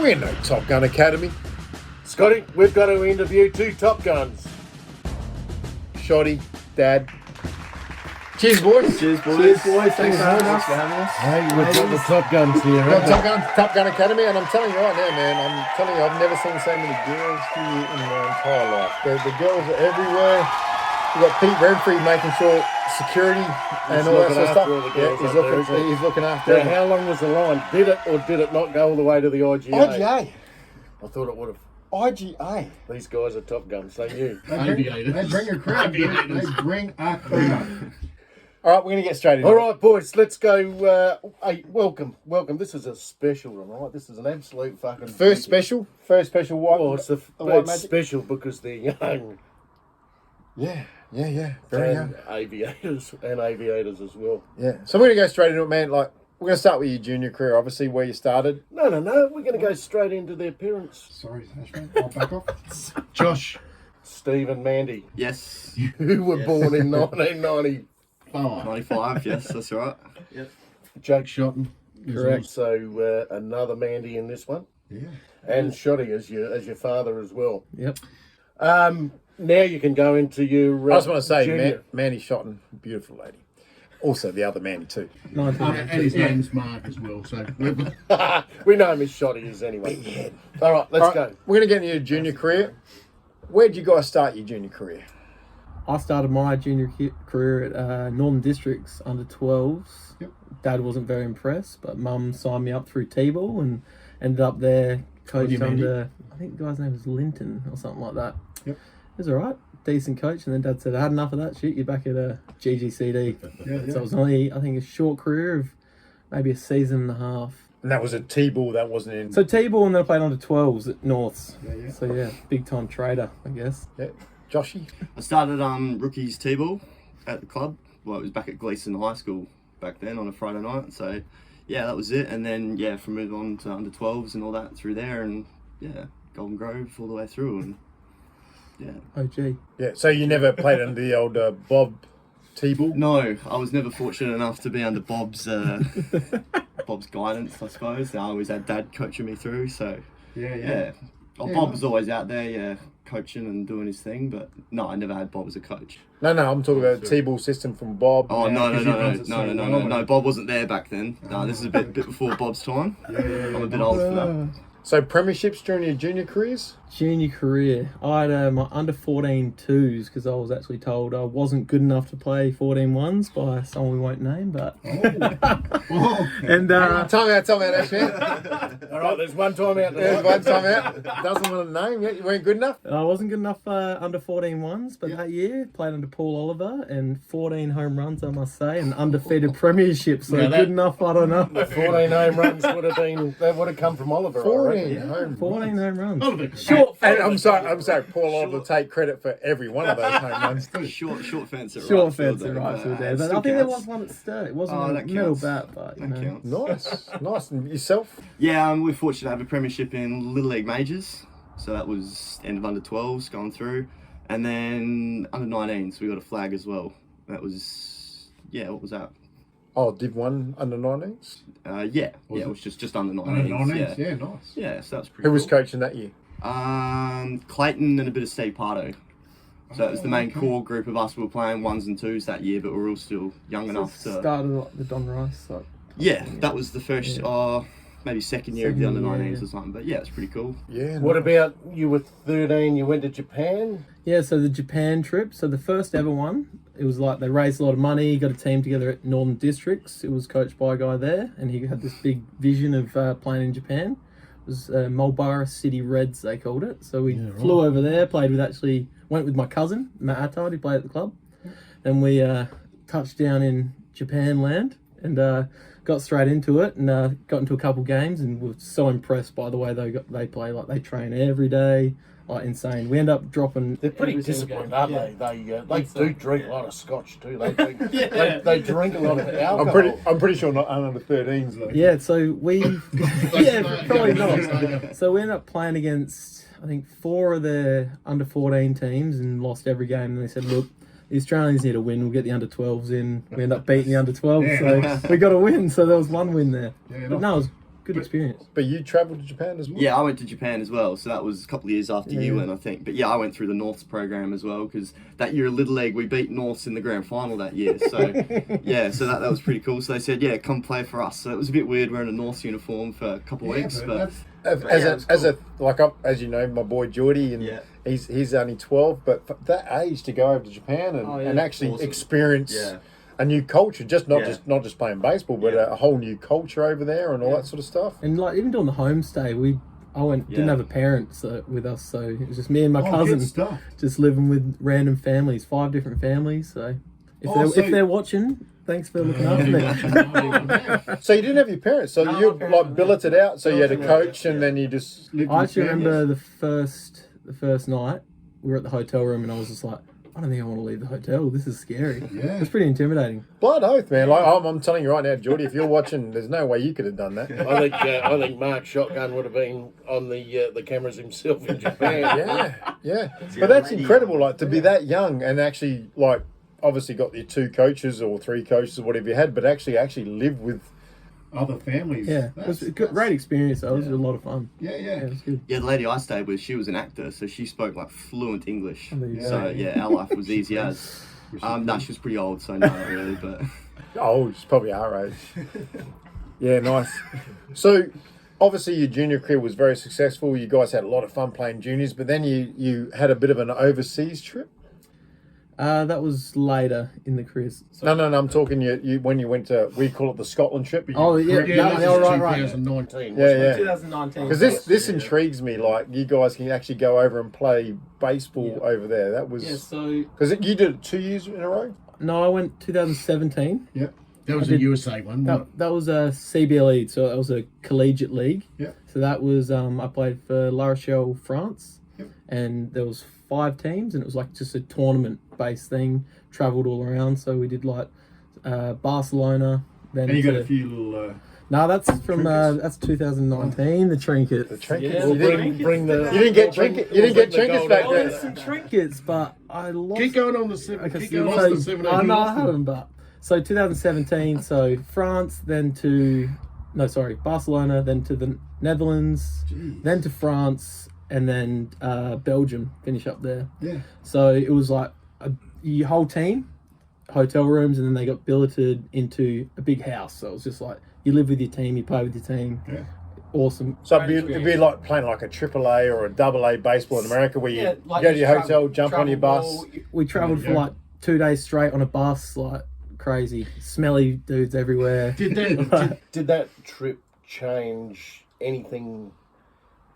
We're no Top Gun Academy. Scotty, we've got to interview 2 Top Guns. Shotty, Dad. Cheers, boys. Cheers, boys. Cheers, boys. Thanks for having Thanks us. for having us. Hey, we've got the Top Guns here. Got haven't Top Gun Academy, and I'm telling you right now, man, I've never seen so many girls here in my entire life. The girls are everywhere. You've got Pete Renfrey making sure security and all that sort of stuff. all the girls he's up there, looking, isn't he? he's looking after Now, them. how long was the line? Did it or did it not go all the way to the IGA? IGA. I thought it would have. IGA. These guys are Top Guns, they knew. They bring a crowd. They bring a crowd. All right, we're going to get straight into All it. right, boys, let's go. Hey, welcome. This is a special tonight. This is an absolute fucking... First special white. Well, it's WhiteMagic. special because they're young. Yeah. Very young. Aviators as well. Yeah. So we're going to go straight into it, man. Like, we're going to start with your junior career, obviously, where you started. No. We're going to go straight into their parents. Sorry, Ashman. I'll back off. Josh. Steve and Mandy, Yes. who were born in 1990. 95, yes, that's right. Yep. Jake Shotton. Correct. So another Mandy in this one. Yeah. And Shotty as your father as well. Yep. Now you can go into your... I just want to say, junior. Mandy Shotton, beautiful lady. Also, the other Mandy, too. And his name's Mark as well. So We know him as Shotty is anyway. All right, let's go. We're going to get into your junior career. Where'd you guys start your junior career? I started my junior career at Northern Districts under 12s. Yep. Dad wasn't very impressed, but Mum signed me up through T-ball and ended up there coached under, I think the guy's name was Linton or something like that. Yep. It was all right, decent coach. And then Dad said, I had enough of that shit, you're back at a GGCD. Yeah. So it was only, I think, a short career of maybe a season and a half. And that was a T-ball, that wasn't in... So T-ball, and then I played under 12s at Norths. Yeah. So yeah, big time trader, I guess. Yeah. Joshy? I started rookies T-ball at the club. Well, it was back at Gleeson High School back then on a Friday night. So yeah, that was it. And then yeah, from moving on to under 12s and all that through there, and yeah, Golden Grove all the way through, and yeah. OG. Yeah, so you never played under the old Bob T-ball? No, I was never fortunate enough to be under Bob's Bob's guidance, I suppose. I always had Dad coaching me through, so yeah. Well, Bob was always out there, coaching and doing his thing, but no, I never had Bob as a coach. No, I'm talking about the T-ball system from Bob. Oh, no. Bob wasn't there back then. No, this is a bit before Bob's time. I'm a bit old for that. So premierships during your junior careers? Junior career, I had my under 14 twos because I was actually told I wasn't good enough to play 14 ones by someone we won't name, but and Time out, actually. All right, there's one time out There's there. one time out. Doesn't want to name yet. You weren't good enough? I wasn't good enough under 14 ones, but that year played under Paul Oliver and 14 home runs, I must say, and undefeated premierships. So good enough, I don't know. 14 home runs would have come from Oliver. 14 home. 14 home runs. Short. And I'm sorry. Paul Oliver will take credit for every one of those home runs too. Short fence at Short right field, fence and though, right field but there. it But I still think there counts. was one at Sturt. It wasn't Oh, a that metal counts. bat, but you That know. counts. Nice. And yourself? Yeah, we're fortunate to have a premiership in Little League Majors. So that was end of under 12s going through. And then under 19s, we got a flag as well. That was, what was that? Oh, Div 1 under 19s? It was just under 19s. Yeah, nice. Yeah, so that was pretty Who was cool. coaching that year? Clayton and a bit of Steve Pardo. So it was the main core group of us who were playing 1s and 2s that year, but we were all still young enough to... Started like the Don Rice. Like, Yeah, that was the first, maybe second year of the under 19s or something. But yeah, it's pretty cool. Yeah. What about you were 13, you went to Japan? Yeah, so the Japan trip, so the first ever one, it was like they raised a lot of money, got a team together at Northern Districts. It was coached by a guy there, and he had this big vision of playing in Japan. It was Mulbara City Reds, they called it. So we flew over there, went with my cousin, Matt Attard, who played at the club. Then we touched down in Japan land and got straight into it and got into a couple games and were so impressed by the way they play. Like, they train every day. Like, insane. We end up dropping. They're pretty every single disciplined, game. aren't they? They do drink a lot of scotch too. They drink a lot of alcohol. I'm pretty sure not under 13s though. Yeah, so we probably not. So we ended up playing against I think 4 of the under 14 teams and lost every game. And they said, look, the Australians need a win. We'll get the under 12s in. We ended up beating the under 12s, so we got a win. So there was one win there. But no, it was good experience. But you travelled to Japan as well? Yeah, I went to Japan as well, so that was a couple of years after you went, I think. But yeah, I went through the Norths program as well, because that year at Little League, we beat Norths in the grand final that year. So yeah, so that was pretty cool. So they said, yeah, come play for us. So it was a bit weird wearing a Norths uniform for a couple of weeks, but as you know, my boy Geordie, and he's only 12, but for that age to go over to Japan and actually experience a new culture, not just playing baseball, but a whole new culture over there and all that sort of stuff. And like even during the homestay, didn't have a parent with us, so it was just me and my cousin just living with random families, 5 different families. So if they're watching, thanks for looking after me. So you didn't have your parents, so you like billeted out, so you had a coach, and then you just. I actually remember the first night we were at the hotel room, and I was just like, I don't think I want to leave the hotel. This is scary. Yeah. It's pretty intimidating. Blood oath, man. Like I'm telling you right now, Geordie, if you're watching, there's no way you could have done that. I think Mark Shotgun would have been on the cameras himself in Japan. Yeah. But that's incredible, like to be that young and actually like obviously got your 2 coaches or 3 coaches or whatever you had, but actually live with other families. Yeah, it was a great experience. It was a lot of fun. Yeah. It was good. yeah, the lady I stayed with, she was an actor, so she spoke like fluent English. So yeah, our life was easy as. No, she was pretty old, so not really, but. Oh, she's probably our age. Yeah, nice. So, obviously, your junior career was very successful. You guys had a lot of fun playing juniors, but then you had a bit of an overseas trip. That was later in the career. No. I'm talking you when you went to, we call it the Scotland trip. Right. 2019. Yeah. 2019. Because this intrigues me. Like you guys can actually go over and play baseball over there. That was because you did it 2 years in a row. No, I went 2017. Yeah. That was a USA one. That was a CBLE, so that was a collegiate league. Yeah. So that was I played for La Rochelle, France, and there was 5 teams, and it was like just a tournament-based thing. Travelled all around, so we did like Barcelona. Then and you got a few little. No, that's from that's 2019. The trinket. The trinket. Yeah, You didn't get trinkets back Oh, then. there's some trinkets, but I lost. Keep going on the 7. Okay, Keep going on the 7. I haven't, but so 2017. So France, Barcelona, then to the Netherlands, then to France, and then Belgium. Finish up there. Yeah. So it was like your whole team, hotel rooms, and then they got billeted into a big house. So it was just like you live with your team, you play with your team. Yeah. Awesome. So it'd be like playing like a AAA or a AA baseball in America, where you go to your hotel, jump on your bus. We travelled for like 2 days straight on a bus, like crazy, smelly dudes everywhere. Did that trip change anything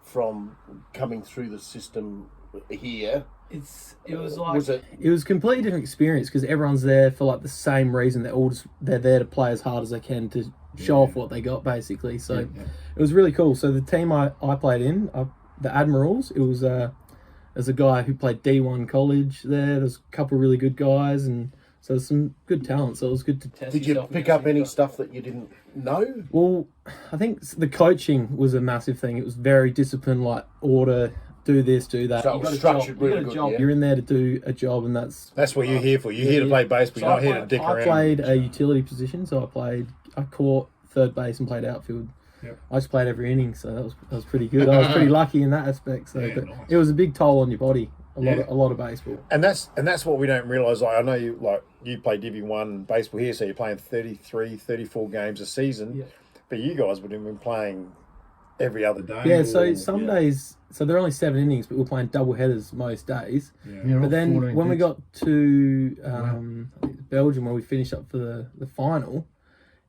from coming through the system here? It was a completely different experience because everyone's there for like the same reason. They're there to play as hard as they can to show off what they got, basically. So it was really cool. So the team I played in, the Admirals, it was there's a guy who played D1 college there. There's a couple of really good guys, and so there's some good talent. So it was good to test. Did you pick up any stuff that you didn't know? Well, I think the coaching was a massive thing. It was very disciplined, like order. Do this, do that. So it was structured really good. Yeah. You're in there to do a job, and that's what you're here for. You're here to play baseball. You're not here to dick around. I played a utility position, so I caught third base and played outfield. Yep. I just played every inning, so that was pretty good. I was pretty lucky in that aspect. So, but it was a big toll on your body. A lot of baseball. And that's what we don't realise. Like I know you play Division 1 baseball here, so you're playing 33, 34 games a season. Yeah. But you guys would have been playing every other day. Yeah, so some days, so they're only 7 innings, but we're playing double headers most days. Yeah. But then when we got to Belgium, where we finished up for the final,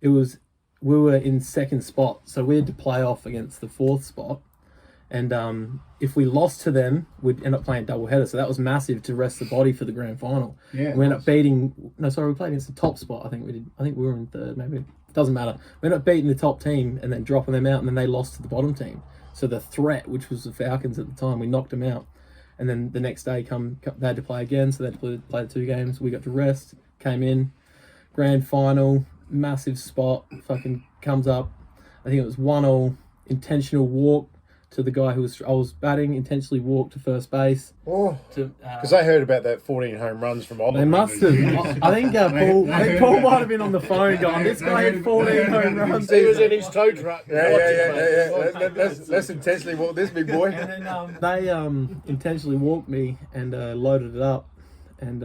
we were in second spot, so we had to play off against the 4th spot. And if we lost to them, we'd end up playing double header. So that was massive to rest the body for the grand final. Yeah, we ended up we played against the top spot. I think we were in 3rd, maybe. Doesn't matter. We ended up beating the top team and then dropping them out, and then they lost to the bottom team. So the threat, which was the Falcons at the time, we knocked them out. And then the next day, they had to play again, so they had to play the 2 games. We got to rest, came in, grand final, massive spot, fucking comes up. I think it was 1-0, intentional walk to the guy I was batting, intentionally walked to first base. Oh, To because I heard about that 14 home runs from Oliver. they must have. I think Paul might have been on the phone going, "This guy had 14 home runs." He was in his tow truck. Yeah. Let's intentionally walk this big boy. And then they intentionally walked me and loaded it up, and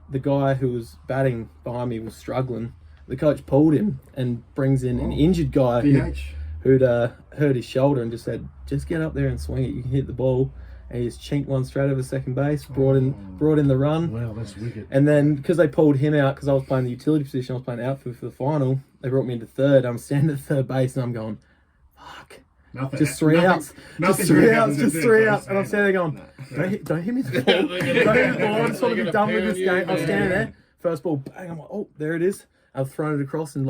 the guy who was batting behind me was struggling. The coach pulled him and brings in an injured guy who'd hurt his shoulder and just said, "Just get up there and swing it. You can hit the ball." And he just chinked one straight over second base, brought in the run. Wow, that's wicked. And then because they pulled him out, because I was playing the utility position, I was playing outfield for the final. They brought me into third. I'm standing at third base and I'm going, "Fuck." Nothing. Just three outs. Just three outs. And I'm standing there going, don't hit me the ball. Don't hit the ball. I just want to be done with this game. I'm standing there. First ball, bang. I'm like, oh, there it is. I've thrown it across and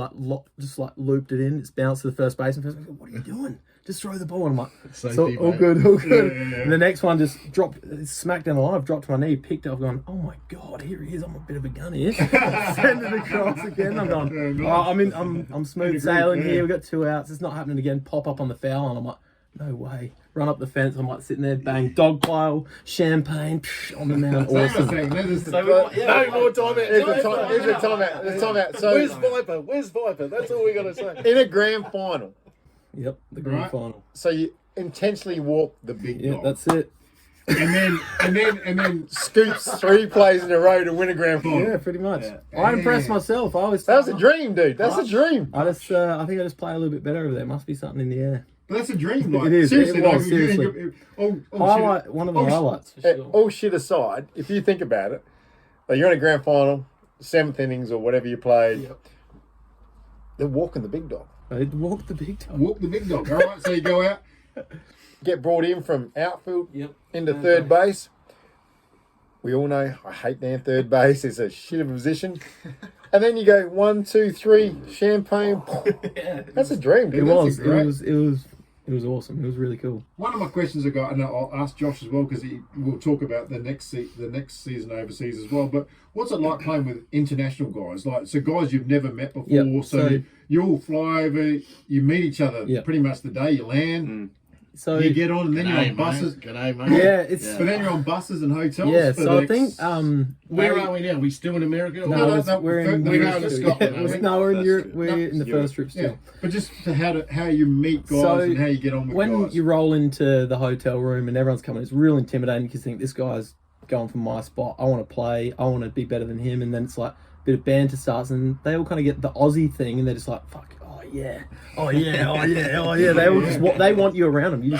just looped it in. It's bounced to the first baseman. First baseman, what are you doing? Just throw the ball. And I'm like, Safety, all mate. good. Yeah. And the next one just dropped, smacked down the line. I've dropped to my knee, picked it up, going, oh my God, here he is. I'm a bit of a gun here. Send it across again. I'm going, I'm smooth sailing here. We've got 2 outs. It's not happening again. Pop up on the foul line. I'm like, no way. Run up the fence. I'm like sitting there, bang, dog pile, champagne on the mound. Awesome. No more time out. Here's the time out. So, Where's Viper? That's all we got to say. in a grand final, Yep, the grand final. so you intentionally walk the big Yeah, dog. that's it. And then Scoops 3 plays in a row to win a grand final. Yeah, pretty much. I impressed myself. I was. That was a dream, dude. That's a dream. I think I just play a little bit better over there. Must be something in the air. but that's a dream. Like, It is. Seriously, It was, like, seriously. Highlight, one of the highlights. For sure. All shit aside, if you think about it, like you're in a grand final, 7th innings or whatever you played, they're walking the big dog. They walked the big dog. Walk the big dog. All right, so you go out. Get brought in from outfield Yep. into third base. We all know I hate down third base. It's a shit of a position. And then you go 1, 2, 3, champagne. That's a dream, dude. It was. great. It was awesome. It was really cool. One of my questions I got, and I'll ask Josh as well because we'll talk about the next season overseas as well. But what's it like playing with international guys? Like, so guys you've never met before. Yep, So you all fly over, you meet each other Yep. pretty much the day you land. So You get on, and then you're on buses. G'day, mate. yeah, it's But then you're on buses and hotels. yeah. for So I the think Where are we now? We still in America? No, no, we're in we're Europe going to still. Scotland, Yeah, aren't we? no, we're in First Europe. trip. We're in the first trip still. Yeah, but just to how you meet guys So, and how you get on with When guys. you roll into the hotel room and everyone's coming, it's real intimidating because you think this guy's going for my spot. I want to play. I want to be better than him. And then it's like a bit of banter starts, and they all kind of get the Aussie thing, and they're just like, "Fuck, oh yeah, oh yeah, oh yeah, oh yeah." They all just they want you around them. You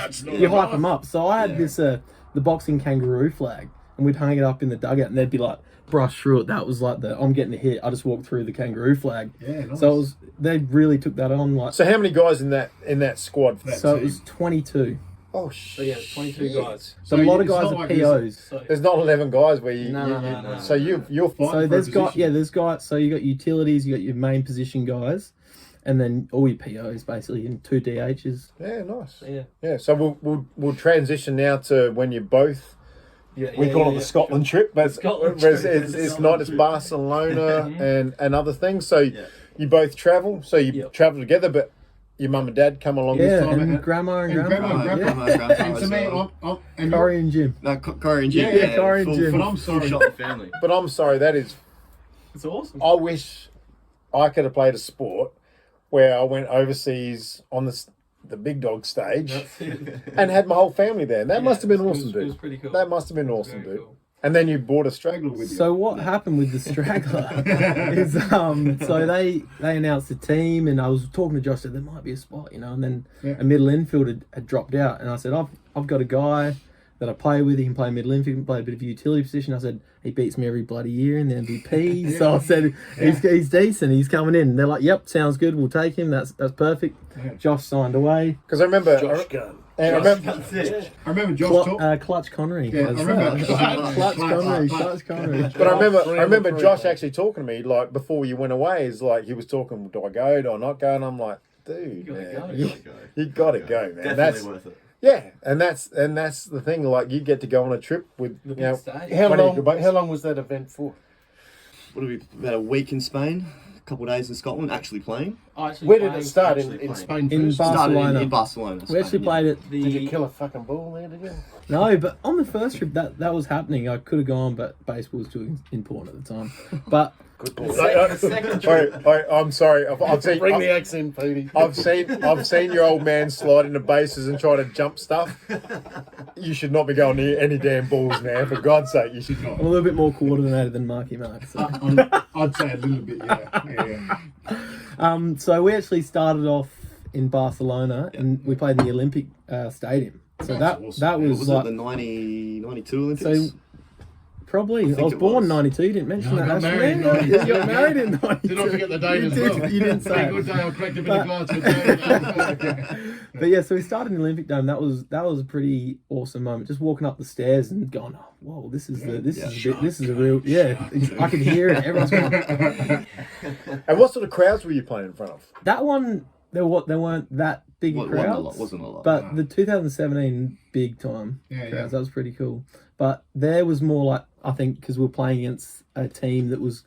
hype them up. So I had this the boxing kangaroo flag, and we'd hang it up in the dugout, and they'd be like, brush through it. That was like I'm getting a hit. I just walked through the kangaroo flag. Yeah, nice. So they really took that on. Like, So how many guys in that squad? so it was 22. Oh shit. So yeah, 22 guys. So So a lot of it's guys not are like POs. There's not 11 guys where you. No. So you're Fighting So for a there's position. there's guys. So you got utilities, you got your main position guys, and then all your POs basically, and 2 DHs. Yeah, nice. Yeah. Yeah. So we'll transition now to when you're both. We call it the Scotland trip, but Scotland whereas trip. it's not. It's Barcelona and other things. So you both travel. So you travel together, but your mum and dad come along this Yeah, time. and grandma and And grandpa. grandma, Yeah. And to me, I'm Corey and Jim. No, Conry and Jim. Yeah, Conry and full- Jim. but I'm sorry. Shotton family. But I'm sorry, that is. It's awesome. I wish I could have played a sport where I went overseas on the big dog stage and had my whole family there. That must have been awesome, dude. It was pretty cool. That must have been awesome, dude. And then you brought a straggler with you. So what happened with the straggler is so they announced the team, and I was talking to Josh, said there might be a spot, and then a middle infielder had dropped out, and I said I've got a guy that I play with. He can play middle infield, he can play a bit of utility position. I said he beats me every bloody year in the MVP. So I said he's decent. He's coming in. And they're like, yep, sounds good. We'll take him. That's perfect. Josh signed away. Because I remember. Josh Gunn. And I remember. I remember Josh talk. Clutch Conry. Yeah, I remember. Clutch Conry. But I remember Josh actually talking to me like before you went away. Is like he was talking. Do I go? Do I not go? And I'm like, dude, you gotta go, man. Definitely worth it. Yeah, and that's the thing. Like you get to go on a trip with The you know. big stage. How long was that event for? What are we, about a week in Spain? couple of days in Scotland, actually playing. Where did it start? In Spain In first? Started Barcelona. in Barcelona. We actually Spain, yeah. played at the. Did you kill a fucking ball there, did you? No, but on the first trip that was happening. I could have gone, but baseball was too important at the time. But Good ball. I'm sorry. I've seen. Bring the accent, Petey. I've seen your old man slide into bases and try to jump stuff. You should not be going near any damn balls, man. For God's sake, you should not. I'm a little bit more coordinated than Marky Mark. So. I'd say a little bit, yeah. So we actually started off in Barcelona and we played in the Olympic Stadium. So that awesome. that was Was like it the 92 Olympics? so. Probably. I was it born in was. 92. You didn't mention No, I that. got married in actually. 92. You got married in 92. Did I forget the date You as did- well? You didn't say Pretty it. good day. I cracked a bit of glass with David. But yeah, so we started in the Olympic Dome. That was a pretty awesome moment. Just walking up the stairs and going, oh, whoa, this is a real I could hear it. Everyone's going. And what sort of crowds were you playing in front of? That one there weren't that big crowds. Wasn't a lot. But the 2017 big time Yeah, crowds, that was pretty cool. But there was more like, I think, because we were playing against a team that was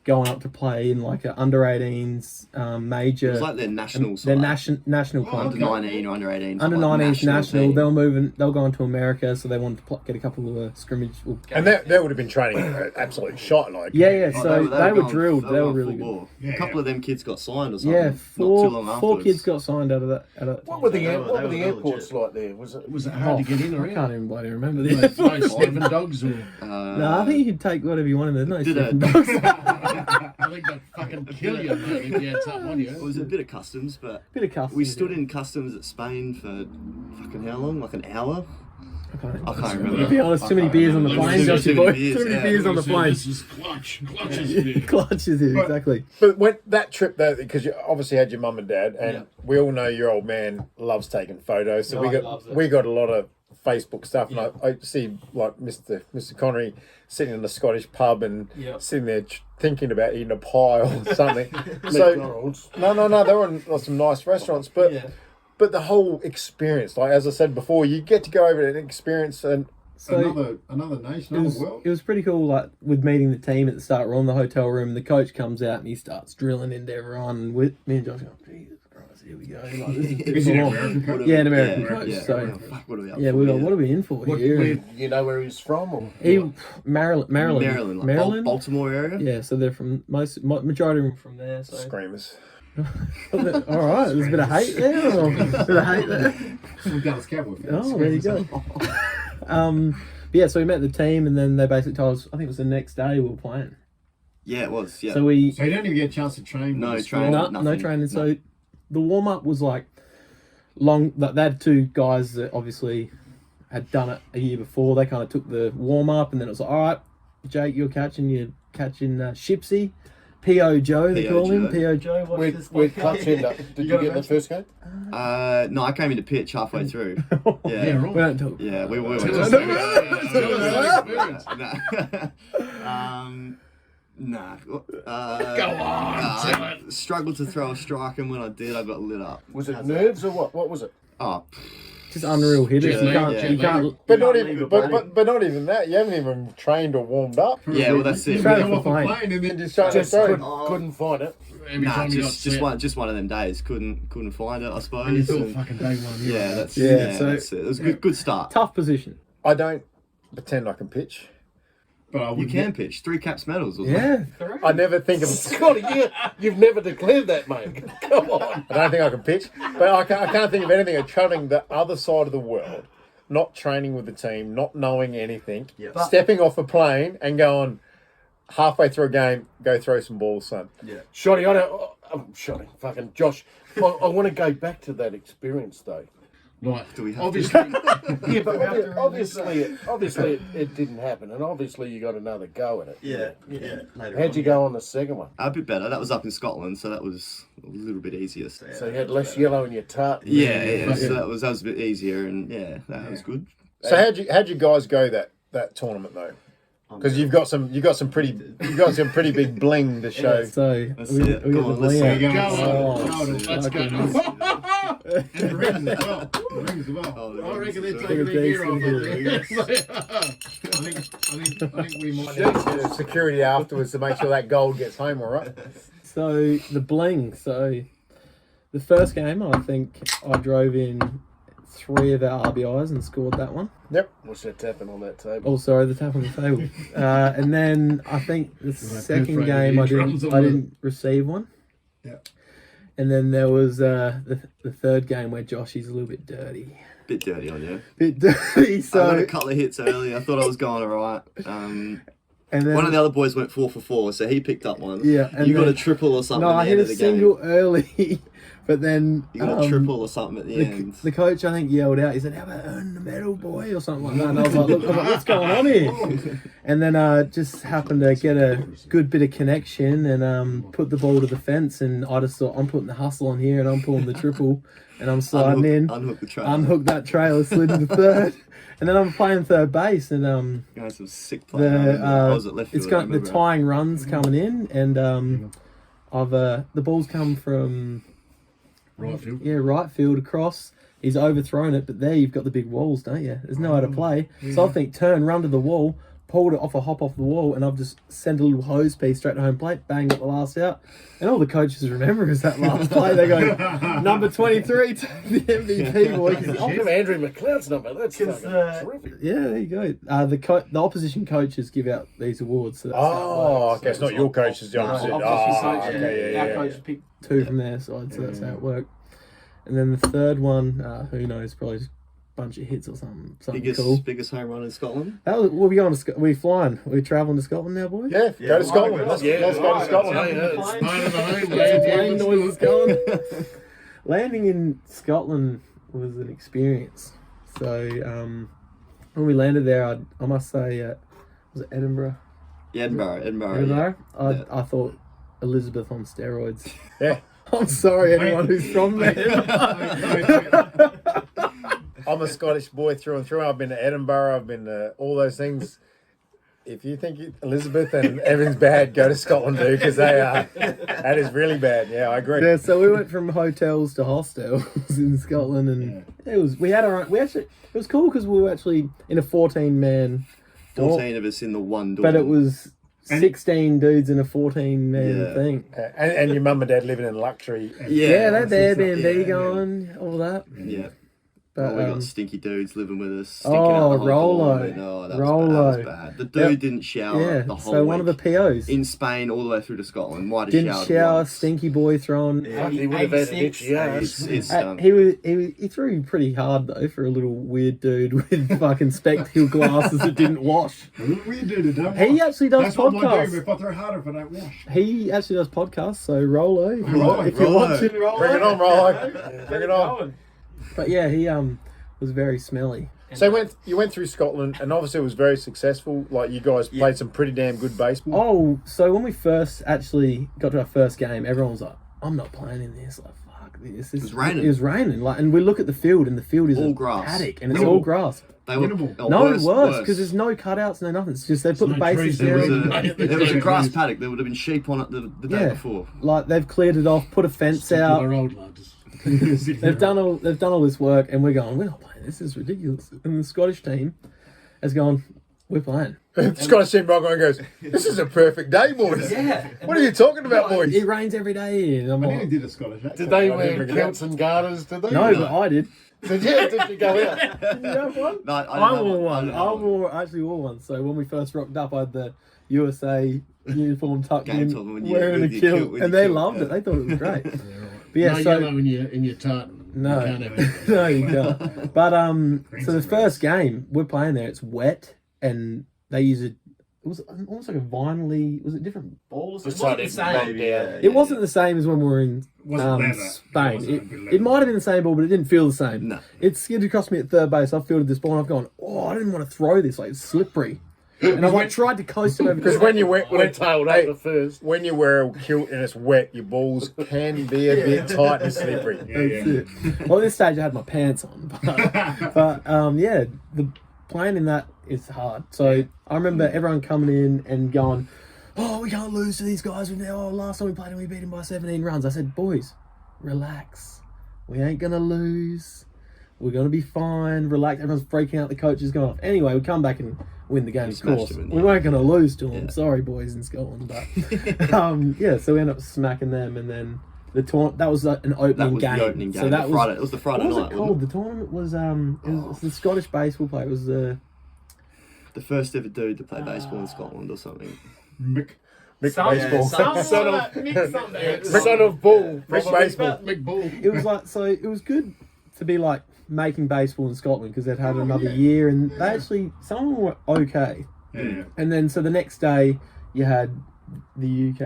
going up to play in like a under 18s major. It was like their national their side. national Under club. 19 or under 18. Under like 19s national. team. They were going to America, so they wanted to get a couple of scrimmage. And that would have been training absolute shot, like. Yeah. Oh, So they were going- drilled. They were going really full good. ball. Yeah, A couple of them kids got signed or something. Yeah, not too long four afterwards. kids got signed out of that. What were the They were airports legit. like there? Was it Hard Oh, to get in or I out? can't even bloody remember No this. sniffing dogs or... No, I think you could take whatever you wanted. There's no Did sniffing it? dogs. I think they'd fucking kill you, mate, if you had something on It you. was a bit of customs, but Bit of customs. we stood in customs at Spain for fucking how long? Like an hour? I can't remember. To be honest, too many beers on the plane, Too Joshy many boy. beers, Too many yeah. beers on the plane. This is clutches. Clutches here, exactly. But when that trip though, because you obviously had your mum and dad, and we all know your old man loves taking photos. So we got a lot of Facebook stuff, and I see like Mr. Conry sitting in the Scottish pub and sitting there thinking about eating a pie or something. So McDonald's? no, they were in some nice restaurants, but the whole experience, like as I said before, you get to go over and experience and. So Another nation, another world. it was pretty cool, like with meeting the team at the start. We're on the hotel room, and the coach comes out and he starts drilling into everyone. And with me and Josh go, Jesus Christ, here we go. Like, this is Is it full on. American coach? Yeah, an American coach. Yeah. So Fuck, what are we up yeah, for we go, here? what are we in for What, here? where, you know where he's from? Or? Maryland. Like Baltimore area? Yeah, so they're from majority of them from there. So Screamers. all right, there's a bit of hate there. Or a bit of hate there. Some Dallas Cowboy fans. Oh, there you go. Yeah, so we met the team, and then they basically told us. I think it was the next day we were playing. Yeah, it was. Yeah. So we So you don't even get a chance to train. No with the training. squad? no nothing. training. So the warm up was like long. Like, they had two guys that obviously had done it a year before. They kind of took the warm up, and then it was like, all right, Jake, you're catching Shipsy. P.O. Joe, they call him. P.O. Joe. Watch this Where podcast. Clutch end up? Did you get in the first game? No, I came into pitch halfway through. Yeah, Yeah. We right. don't talk. Yeah, we were. Tell us that experience. Nah. Go on, tell it. Struggled to throw a strike, and when I did, I got lit up. Was it nerves or what? What was it? Oh, Just unreal hitters. Yeah, You can't. But not even. But not even that. You haven't even trained or warmed up. yeah. Well, that's it. Straight Come off off the a plane. plane and then Just trying to Just throw. couldn't find it. every Nah, time you got just set. just one of them days. Couldn't find it. I suppose. And you thought And- fucking day one. yeah, that's Yeah, so- that's it. It was a good start. Tough position. I don't pretend I can pitch. But I You would can pitch 3 caps medals. Wasn't Yeah. I never think of. Scotty, you've never declared that, mate. Come on. I don't think I can pitch, but I can't think of anything of traveling the other side of the world, not training with the team, not knowing anything, stepping off a plane and going halfway through a game, go throw some balls, son. Shotty, I don't. I'm Shotty. Fucking Josh. I want to go back to that experience though. Like, Do we have obviously, Yeah, but obviously it didn't happen, and obviously you got another go at it. Yeah. Later How'd you go on the second one? A bit better. That was up in Scotland, so that was a little bit easier. So you had less yellow in your tart. Yeah. So that was a bit easier, and yeah, that was good. So how'd you guys go that tournament though? Because you've got some pretty big bling to show. So Let's we see got it. Come the on, let's bling see out. it. let's go. And the rings as well. Oh, the I reckon they're rings, taking the gear off. Big I think we might. Bit of security afterwards to make sure that gold gets home all right. So the bling. So the first game, I think I drove in 3 of our RBIs and scored that one. Yep. What's that tapping on that table? Oh, sorry, the tap on the table. And then I think the second game I didn't receive one. Yeah. And then there was the third game where Joshy's a little bit dirty. Bit dirty on you. Bit dirty. I So got a couple of hits early. I thought I was going all right. and then One of the other boys went 4 for 4, so he picked up one. Yeah, and You got then- a triple or something no, at I the hit end a of the single game. early, but then You got a triple or something at the end. the coach, I think, yelled out. He said, "How about earn the medal, boy?" or something like that. And I was like, "Look, what's going on here?" And then just happened to get a good bit of connection and put the ball to the fence. And I just thought, I'm putting the hustle on here and I'm pulling the triple and I'm sliding in. Unhook the trailer. Unhooked that trailer, slid into third, and then I'm playing third base and Going some sick play. I was at left field. it's got the tying runs coming in and the ball's come from Right field. yeah, right field across. He's overthrown it, but there you've got the big walls, don't you? There's nowhere to play. So I think turn, run to the wall, pulled it off a hop off the wall, and I've just sent a little hose piece straight to home plate, bang, got the last out. And all the coaches remember is that last play. They go, number 23, take the MVP, boy. 'Cause I'll give Andrew McLeod's number. That's fucking terrific. yeah, there you go. The opposition coaches give out these awards. So that's how it Oh, works. okay. It's not your coach, it's the opposite. Opposition coach, Okay, our yeah. coach picked 2 from their side, so that's how it worked. And then the third one, who knows, probably just a bunch of hits or something cool. Biggest home run in Scotland. That was, we'll be going to we flying. We're travelling to Scotland now, boys. Yeah, go to Scotland. Let's go to Scotland. Scotland. Plane noise is going. Landing in Scotland was an experience. So when we landed there, I must say, was it Edinburgh? Yeah, Edinburgh. Edinburgh. Yeah. I thought Elizabeth on steroids. Yeah. I'm sorry, anyone who's from there. I'm a Scottish boy through and through. I've been to Edinburgh. I've been to all those things. If you think Elizabeth and Evan's bad, go to Scotland, dude, because they are. That is really bad. Yeah, I agree. Yeah, so we went from hotels to hostels in Scotland, and it was it was cool because we were actually in a 14-man 14 of us in the one door. but it was 16 dudes in a 14-man Yeah. thing. And your mum and dad living in luxury. Yeah, that Airbnb yeah. going, all that. Yeah. But we got stinky dudes living with us. oh, Stinking out the whole Rolo. door, mate. Oh, that Rolo. was bad. The dude Yep. didn't shower yeah, the whole so week. one of the POs In Spain, all the way through to Scotland. Might have didn't showered shower, once. stinky boy throwing. He would have had an itchy ass. It's He threw pretty hard though for a little weird dude with fucking spectacle glasses that didn't wash. We do it, don't He actually does That's what I podcasts. do if I throw harder if I don't wash. He actually does podcasts, so Rolo, if you're Rolo. watching, Rolo. Bring it on, Rolo. Bring it on. But yeah, he was very smelly. So you went through Scotland, and obviously it was very successful. Like, you guys played some pretty damn good baseball. Oh, so when we first actually got to our first game, everyone was like, "I'm not playing in this." Like, fuck this. It was raining. It was raining. Like, and we look at the field, and the field is All a grass. paddock, and it's Minimal. all grass. They were Minimal. No, worse because there's no cutouts, no nothing. It's just they put the no bases trees. There there. was a grass paddock. There would have been sheep on it the day Yeah. before. Like they've cleared it off, put a fence out. Our old lads. They've done all this work, and we're going. We're not playing. This is ridiculous. And the Scottish team has gone. We're playing. The Scottish team right and goes, "This is a perfect day, boys." Yeah. What are you talking about, boys? It rains every day, and I'm I nearly like, did a Scottish accent. Did they I wear didn't bring it kilts and garters? Did they? no, but I did. Did you go out? Did you have one? No, I wore one. I actually wore one. So when we first rocked up, I had the USA uniform tucked Game in, top and you- wearing a with your kilt, kilt, with and your they kilt, loved yeah. it. They thought it was great. But yeah, No so yellow in your tartan. no, You can't have it. no, you can't. But so the and first game we're playing there, it's wet, and they use it. It was almost like a vinyl. Was it different balls? It wasn't the same. It wasn't the same as when we were in Wasn't leather. Spain. Wasn't a good It leather. might have been the same ball, but it didn't feel the same. No. It skidded across me at third base. I fielded this ball, and I've gone, oh, I didn't want to throw this. Like, it's slippery. And I tried to coast it over. Because when you wear When it tailed up the first. when you wear a kilt and it's wet, your balls can be a bit tight and slippery. That's it. Well, at this stage, I had my pants on. But yeah, the playing in that is hard. So I remember everyone coming in and going, oh, we can't lose to these guys. Last time we played them, we beat them by 17 runs. I said, boys, relax. We ain't going to lose. we're going to be fine, relax. Everyone's freaking out. The coach is going off. Anyway, we come back and win the game, of course. We weren't going to lose to them. Sorry, boys in Scotland. But, so we ended up smacking them. And then that was an opening game. The opening game. So that It was the Friday night. What was it called? The tournament was, it was the Scottish baseball player. It was the first ever dude to play baseball in Scotland or something. Mick Baseball. Son of Bull. Mick Baseball. Mick Bull. It was like, so it was good to be like making baseball in Scotland because they'd had another year and they actually, some of them were okay. Yeah. And then so the next day you had the UK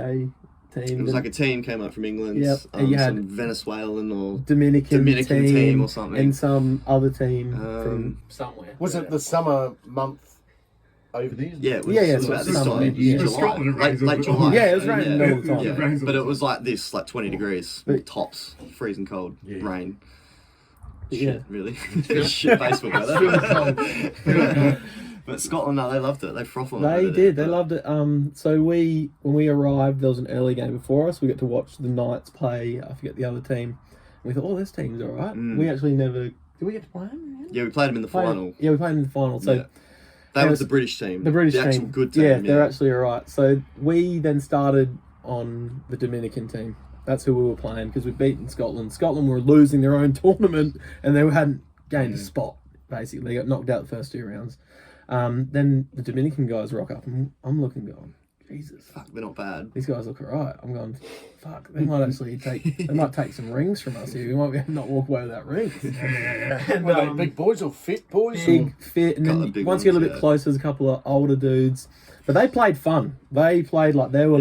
team. It was like a team came up from England, Yep. And you had some Venezuelan or Dominican team or something. and some other team from somewhere. Was it the summer month over there? Yeah, it was, Yeah, it was so about it's this summer, time. yeah. July. Scotland, it rains late all the July. time. Yeah, it was raining all the time. Yeah. It rains all But the it was like this, like 20 degrees, But- tops, freezing cold, rain. Yeah. Shit, really. Shit baseball weather. But Scotland, no, they loved it. They frothed on it. They did. They loved it. So when we arrived, there was an early game before us. We got to watch the Knights play. I forget the other team. And we thought, this team's all right. We actually never. Did we get to play them? Yeah, we played them in the final. Yeah, we played them in the final. So Yeah. That was the British team. the British actual team, good team. Yeah, they're actually all right. So we then started on the Dominican team. That's who we were playing because we'd beaten Scotland. Scotland were losing their own tournament and they hadn't gained a spot. Basically, they got knocked out the first 2 rounds. Then the Dominican guys rock up, and I'm looking, going, Jesus, Fuck, they're not bad. these guys look alright. I'm going, fuck, they might actually take some rings from us here. We might be able to not walk away without rings. Were they big boys or fit boys? Big, fit, and Couple then of big once you get a little ones, bit closer, there's a couple of older dudes. But they played fun. They played like they were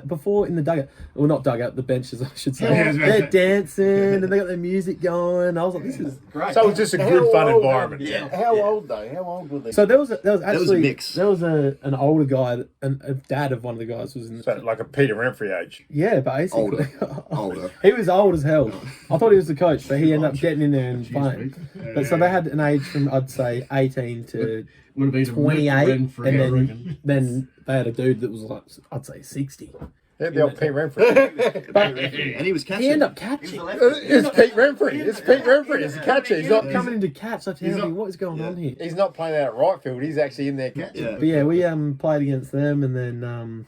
before in the dugout. Well, not dugout, the benches, I should say. Yeah, They're dancing and they got their music going. I was like, this is Great. So it was just a good, fun environment. How old though? How old were they? So there was actually a mix. There was an older guy, and a dad of one of the guys was in the So like a Peter Renfrey age. yeah, basically. Older. He was old as hell. I thought he was the coach, but he ended up getting in there and playing. But so they had an age from I'd say 18 to Would have been 28, and I reckon. then they had a dude that was like I'd say 60. Yeah, the old Pete Renfrey. And he was catching. He ended up catching. It's Pete Renfrey. It's Pete Renfrey. It's a catcher. He's not Coming into catch, I tell you what is going on here. He's not playing out at right field. He's actually in there catching. Yeah. But yeah, we played against them, and then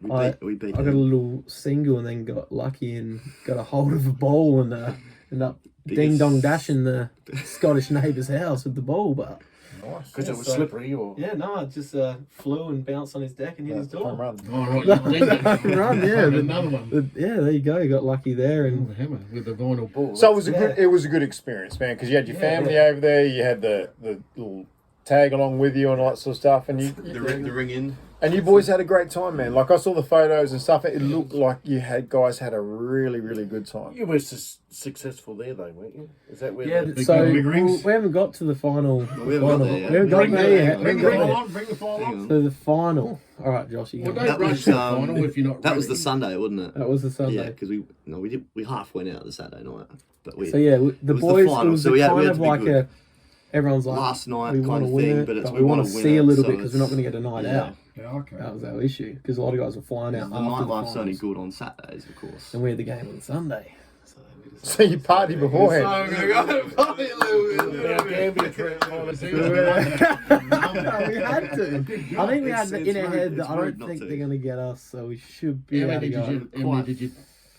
We beat I got a them. little single, and then got lucky and got a hold of a ball, and ended up Biggest- ding dong dashing the Scottish neighbour's house with the ball, but. Because it was slippery or. Yeah, no, it just flew and bounced on his deck and hit his door. Home run. Oh, right. Run, yeah, but- Another one. Yeah, there you go. You got lucky there, and Hammer with the vinyl ball. So it was a good experience, man, because you had your family over there, you had the little tag along with you and all that sort of stuff, and The ring in. and you boys had a great time, man. Like I saw the photos and stuff, it looked like you guys had a really, really good time. You were successful there, though, weren't you? Is that where? yeah. the- So big rings. we haven't got to the final. We haven't got there yet. We haven't got Bring there yet. the We haven't got file there. on. Bring the file Hang on. on. So the final. All right, Josh, you Well, go. don't That rush was the final if you're not. that was the ready. Sunday, wasn't it? That was the Yeah, Sunday. because we half went out the Saturday night, but we So yeah, the was the boys. final, It was so we had kind to of be like good. everyone's like last night we kind want of to win thing, it, but it's we want to win see it, a little so bit because we're not it's- going to get a night yeah. out. Yeah, okay. That was our issue because a lot of guys were flying out The after the nightlife's only finals, good on Saturdays, of course. and we had the game on Sunday. So you party beforehand. I'm going to go party a little bit. Yeah, Gambia trip. We had to. I think we had It's in our rude- head that it's I rude don't not think to. they're going to get us, so we should be How able many to go. did you?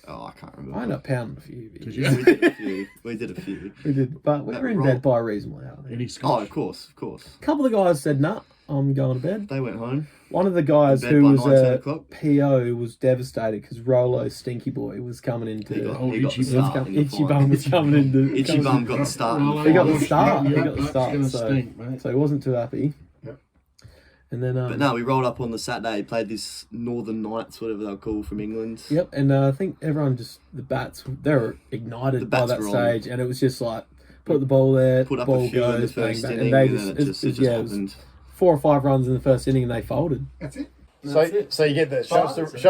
Oh, I can't I remember. ended up pounding a few. Did Yeah, you? we did a few. We did a few. We did, but we That were in roll- bed by a reasonable hour. Any Oh, scotch? of course, of course. A couple of guys said, "Nah, I'm going to bed." They went home. One of the guys Bed who by was 9, 10 a o'clock. PO was devastated because Rolo Stinky Boy was coming into. He got, Oh, he got the Itchy start Bum. in the Itchy final. Bum was coming into. Itchy coming Bum in- got the start in the He got the final. start. He Yeah, got the that's start. gonna So, stink, mate. so he wasn't too happy. Yep. And then, But no, we rolled up on the Saturday, played this Northern Knights, whatever they're called, from England. Yep, and I think everyone the bats, they were ignited The by bats that were on. stage, and it was just like, put the ball there, Put up ball a few in the goes, bang, first bang, inning, and they and just, then it just it was happened. 4 or 5 runs in the first inning, and they folded. That's it. So you get the show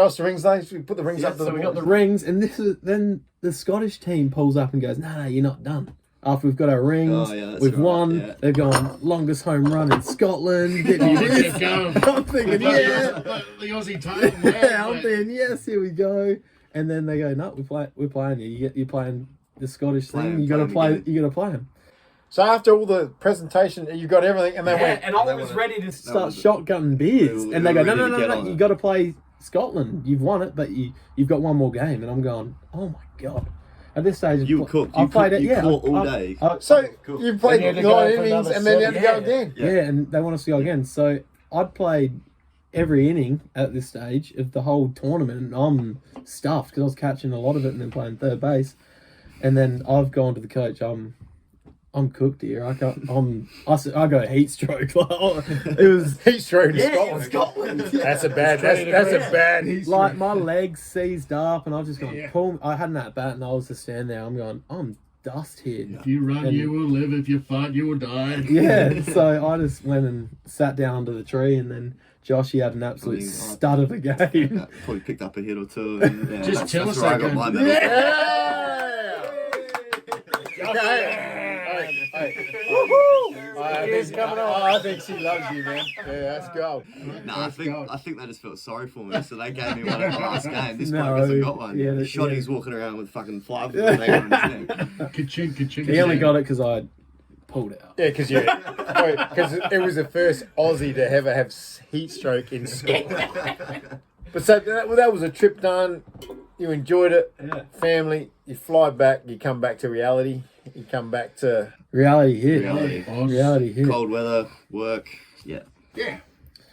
us the rings, though. You put the rings up to the so we got board. the Rings, and then the Scottish team pulls up and goes, "No, you're not done." After we've got our rings, Oh, yeah, that's we've right, won. yeah. They've gone longest home run in Scotland. Get me this. I'm thinking, yeah. The Aussie tail. Yeah, I'm thinking, yes, here we go. And then they go, no, we're playing you. You're playing the Scottish Play thing. 'em, You got to play 'em play. You got to play them. So after all the presentation, you got everything, and they Yeah, went. and I was ready to Start was- shotgunning beers, they and they go, were no, ready no, to no, get no, on you it. got to play Scotland. You've won it, but you've got one more game. And I'm going, oh my god. At this stage, You were cooked. I You played cooked- it. you Yeah, caught all day. So Cool. you played And 9 you had to go for innings, another and then you had to go 7. again. yeah, and they want us to go again. So I'd played every inning at this stage of the whole tournament, and I'm stuffed because I was catching a lot of it and then playing third base. And then I've gone to the coach. I'm cooked here. I got a heat stroke. It was Heat stroke in Yeah, Scotland. Scotland. That's a bad. That's a bad. He's like my legs seized up, and I've just gone Yeah. pull. I hadn't that bat, and I was just standing there. I'm going, I'm dust here. If you run, And- you will live. If you fight, you will die. Yeah, so I just went and sat down under the tree, and then Joshy had an absolute I mean, stud of a game. Probably picked up a hit or two. And, yeah, Just tell that's us where I that got game. my medal. I think she loves you, man. Yeah, that's gold. Nah, I think they just felt sorry for me, so they gave me one at the last game. This No, bloke hasn't got one. yeah, Shotty's walking around with fucking fly on his neck. Ka-ching, ka-ching, He only ka-ching. got it because I pulled out. Yeah, because it was the first Aussie to ever have heat stroke in Scotland. But so that was a trip done. You enjoyed it. Yeah. Family. You fly back. You come back to reality. You come back to Reality hit. Reality. Reality hit. Cold weather, work, yeah. Yeah.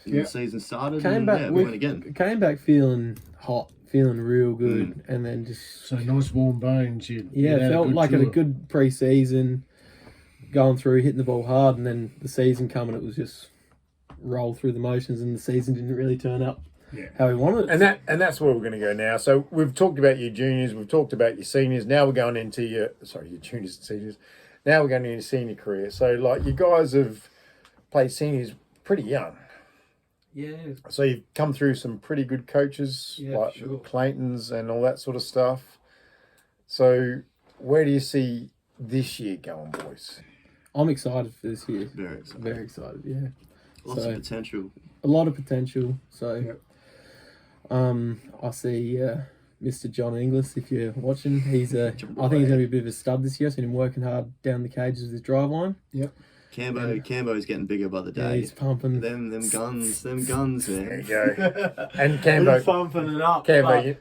And Yeah. the season started, Came and back yeah, we went again. Came back feeling hot, feeling real good, and then just So nice warm bones. You felt like at a good pre-season, going through, hitting the ball hard, and then the season coming, it was just roll through the motions, and the season didn't really turn up how we wanted. and that's where we're going to go now. So we've talked about your juniors, we've talked about your seniors. Now we're going into your juniors and seniors. Now we're going into your senior career. So like you guys have played seniors pretty young. Yeah. So you've come through some pretty good coaches Yeah, like for sure. Clayton's and all that sort of stuff. So where do you see this year going, boys? I'm excited for this year. Very excited. Very excited, yeah. Lots So- of potential. A lot of potential. So, Yep. I see Mr. John Inglis, if you're watching. He's I think he's going to be a bit of a stud this year. I've seen him working hard down the cages with his drive line. Cambo's getting bigger by the Yeah, day. he's pumping. Them guns, man. There you go. And He's Cambo, pumping it up.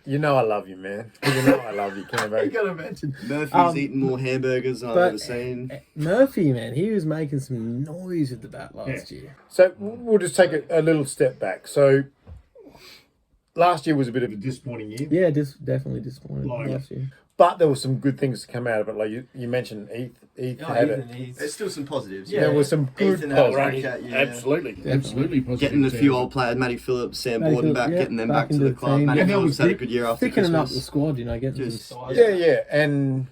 you know I love you, man. You know I love you, You Cambo. gotta mention. Murphy's eating more hamburgers than I've but- ever seen. Murphy, man, he was making some noise with the bat last year. So we'll just take a little step back. So last year was a bit of A disappointing year. Yeah, definitely disappointed Like- last year. but there were some good things to come out of it. Like you mentioned, Heath had it. There's still some positives. Yeah. There were some good Ethan had a positives. crack at, yeah. Absolutely positive. Getting a few old players, Matty Phillips, Sam Matty Borden Phillips, back, yeah, getting them back back to into the the club. team. Matty And that Phillips was had a big- good year after Thickening up the Christmas. squad, getting Just- some Yeah, and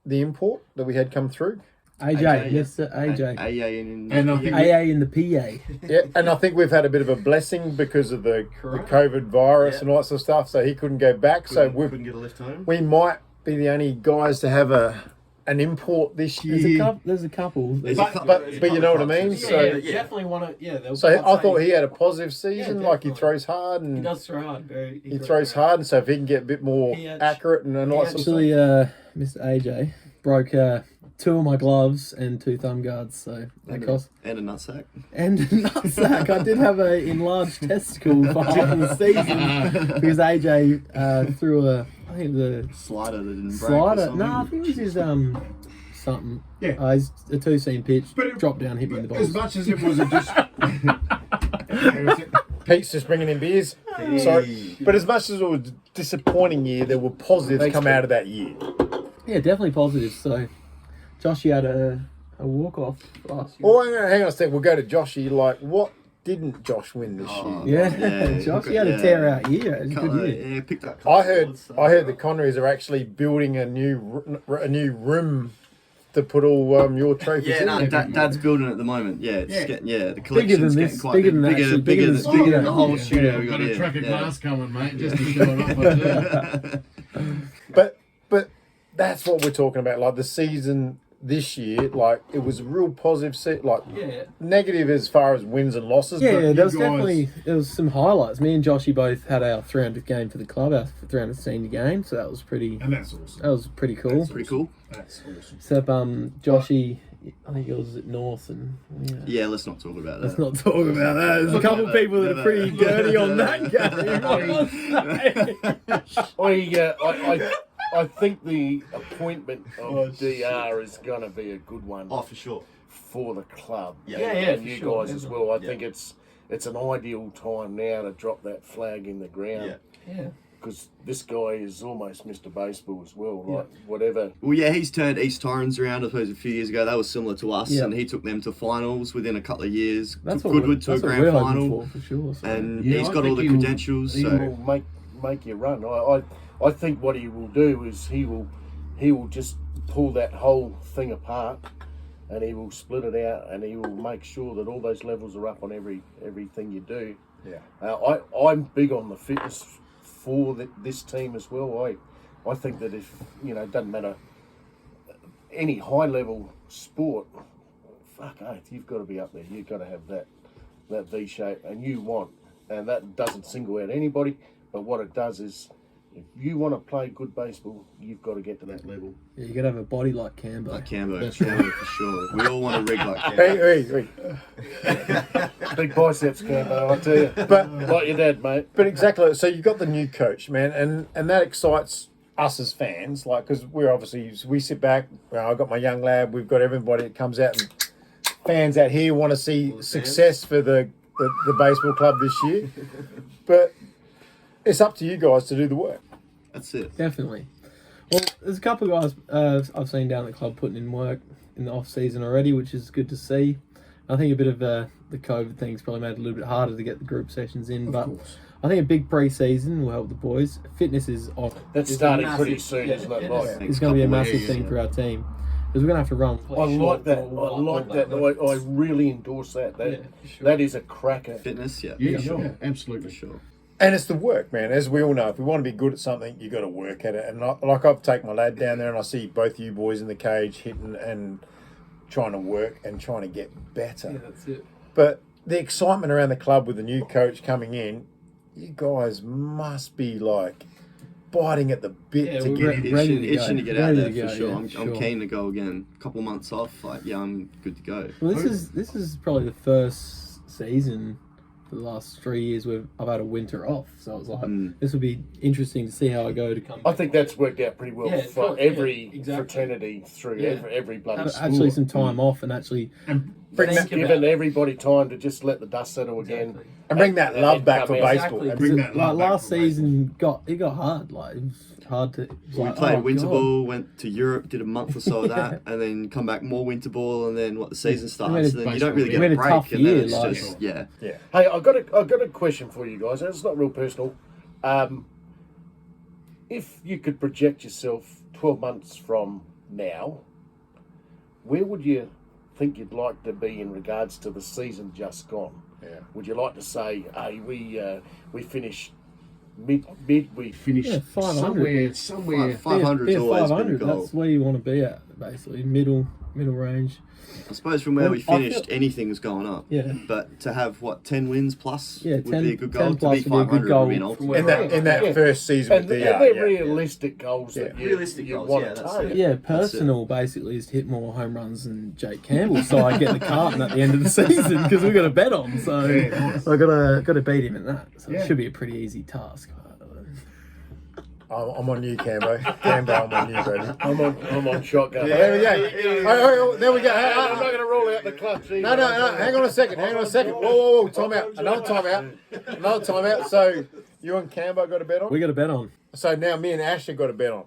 the import that we had come through. AJ, yeah. Mr. AJ. AA and And I think AA in the PA. Yeah, and I think we've had a bit of a blessing because of the COVID virus and all that sort of stuff. So he couldn't go back. So couldn't get a lift home. we might be the only guys to have an import this There's a year. couple. There's a couple. There's But- a couple- but- there's a but you couple know what I mean? clubs. So- yeah, definitely want to. Yeah, So I thought he had a positive season. Yeah, Like he definitely. throws hard He and does throw hard. he throws hard, and so if he can get a bit more He accurate and all that sort of stuff. Actually, Mr. AJ broke 2 of my gloves and 2 thumb guards, so that cost. And a nutsack. And nutsack, I did have a enlarged testicle for half of the season because AJ threw I think the Slider that didn't break. or slider. something. No, I think it was his something. Yeah. He's a 2-seam pitch, But it- dropped down, hit me in the as balls. much as it was a Pete's just bringing in beers. Sorry, but as much as it was a disappointing year, there were positives Thanks, come Pete. out of that year. Yeah, definitely positive. So, Josh, you had a walk off last year. Oh, hang on a sec. We'll go to Joshy. Like, what didn't Josh win this year? Yeah, Josh, you had a tear out year. It was a good year. Yeah, picked up. I heard the Conrys are actually building a new room to put all your trophies Yeah, in. no, Dad's building at the moment. Yeah, it's getting the Bigger collection's than getting this, quite bigger than big. actually, bigger bigger than than the whole yeah. studio we got got a here. truck of Yeah. glass coming, mate, just to show it off. I tell you. But that's what we're talking about. Like the season this year, like it was a real positive. Like Yeah. negative as far as wins and losses. Yeah, but there was guys- definitely some highlights. Me and Joshy both had our 300th game for the club, our 300th senior game, so that was pretty. And that's awesome. That was pretty cool. Pretty cool. That's awesome. Except Joshy, I think yours is at North, and Yeah, let's not talk about that. let's not talk about that. There's a couple of people that are pretty dirty on that game. I think the appointment of DR is going to be a good one. Oh, for sure. For the club. Yeah, and for you sure, guys as well. I Yeah. think it's an ideal time now to drop that flag in the ground. Yeah. Because this guy is almost Mr. Baseball as well. Like, whatever. Well, yeah, he's turned East Torrens around, I suppose, a few years ago. That was similar to us, Yeah. and he took them to finals within a couple of years. That's Took what Goodwood to a that's what grand we're hoping final. for sure. So. And Yeah, he's I got all think the he will- credentials. He So will make you run. I think what he will do is he will just pull that whole thing apart, and he will split it out, and he will make sure that all those levels are up on everything you do. Yeah. I'm big on the fitness for this team as well. I think that if it doesn't matter any high level sport, fuck oath, you've got to be up there. You've got to have that V shape, and that doesn't single out anybody. But what it does is, if you want to play good baseball, you've got to get to that level. Yeah, you got to have a body like Cambo. like Cambo, That's Cambo for sure. We all want a rig like Cambo. Hey. Big biceps, Cambo, I tell you. But Like your dad, mate. But exactly, so you've got the new coach, man, and that excites us as fans, like, because we sit back. I've got my young lad. We've got everybody that comes out, and fans out here want to see success for the baseball club this year. But it's up to you guys to do the work. That's it. Definitely. Well, there's a couple of guys I've seen down at the club putting in work in the off season already, which is good to see. I think a bit of the COVID thing's probably made it a little bit harder to get the group sessions in, but I think a big pre-season will help the boys. Fitness is on. That's It's starting massive. pretty soon, Yeah, isn't it? it Like, is. It's going to be a massive Yeah. thing for our team because we're going to have to run. I like that. I really endorse that. That is a cracker. Fitness, yeah. Yeah, for sure. sure. Absolutely. For sure. And it's the work, man. As we all know, if we want to be good at something, you got to work at it. And I've taken my lad down there, and I see both you boys in the cage hitting and trying to work and trying to get better. Yeah, that's it. But the excitement around the club with the new coach coming in, you guys must be like biting at the bit Yeah, to we're get ready. in. Itching to get Ready out there to go, for sure. yeah, I'm sure. keen to go again. A couple months off, I'm good to go. Well, this is probably the first season for the last 3 years where I've had a winter off, so it's like this will be interesting to see how I go to come. I think that's worked out pretty well Yeah, for yeah, every exactly. fraternity through Yeah. every bloody school. Actually, some time off and actually It's given everybody time to just let the dust settle again. Exactly. And bring that love back for come out. baseball. Exactly. And Bring Because that like love back last for season it got hard. Like it was hard to. We like, played oh, winter God. ball, went to Europe, did a month or so of that, and then come back more winter ball, and then the season starts. We Then you don't really we get had a a break, tough and then year, it's like- just yeah. Yeah. Hey, I've got a question for you guys, and it's not real personal. If you could project yourself 12 months from now, where would you think you'd like to be in regards to the season just gone? Yeah. Would you like to say, hey, we finished mid, we Finish Yeah, 500. somewhere. 500 is always been a goal. That's where you want to be at, basically middle range. I suppose from where Well, we I feel- finished, anything's gone up. Yeah. But to have 10 wins plus Yeah, would 10 be a good 10 goal. To plus beat would be a good 500 goal would be an from ultimate. where- In that Yeah. first season and with they're DR, yeah. realistic goals that you, Realistic you goals, want yeah, to that's take. it. Yeah, personal basically is to hit more home runs than Jake Campbell, so I get the carton at the end of the season because we've got to bet on. So I got to beat him in that. So Yeah. it should be a pretty easy task. I'm on you, Cambo. Cambo, I'm on you, baby. I'm on shotgun. There we go. There we go. I'm not going to roll out the clutch either. No. Hang on a second. Whoa. Time out. Another time out. So you and Cambo got a bet on? We got to bet on. So now me and Ash have got a bet on.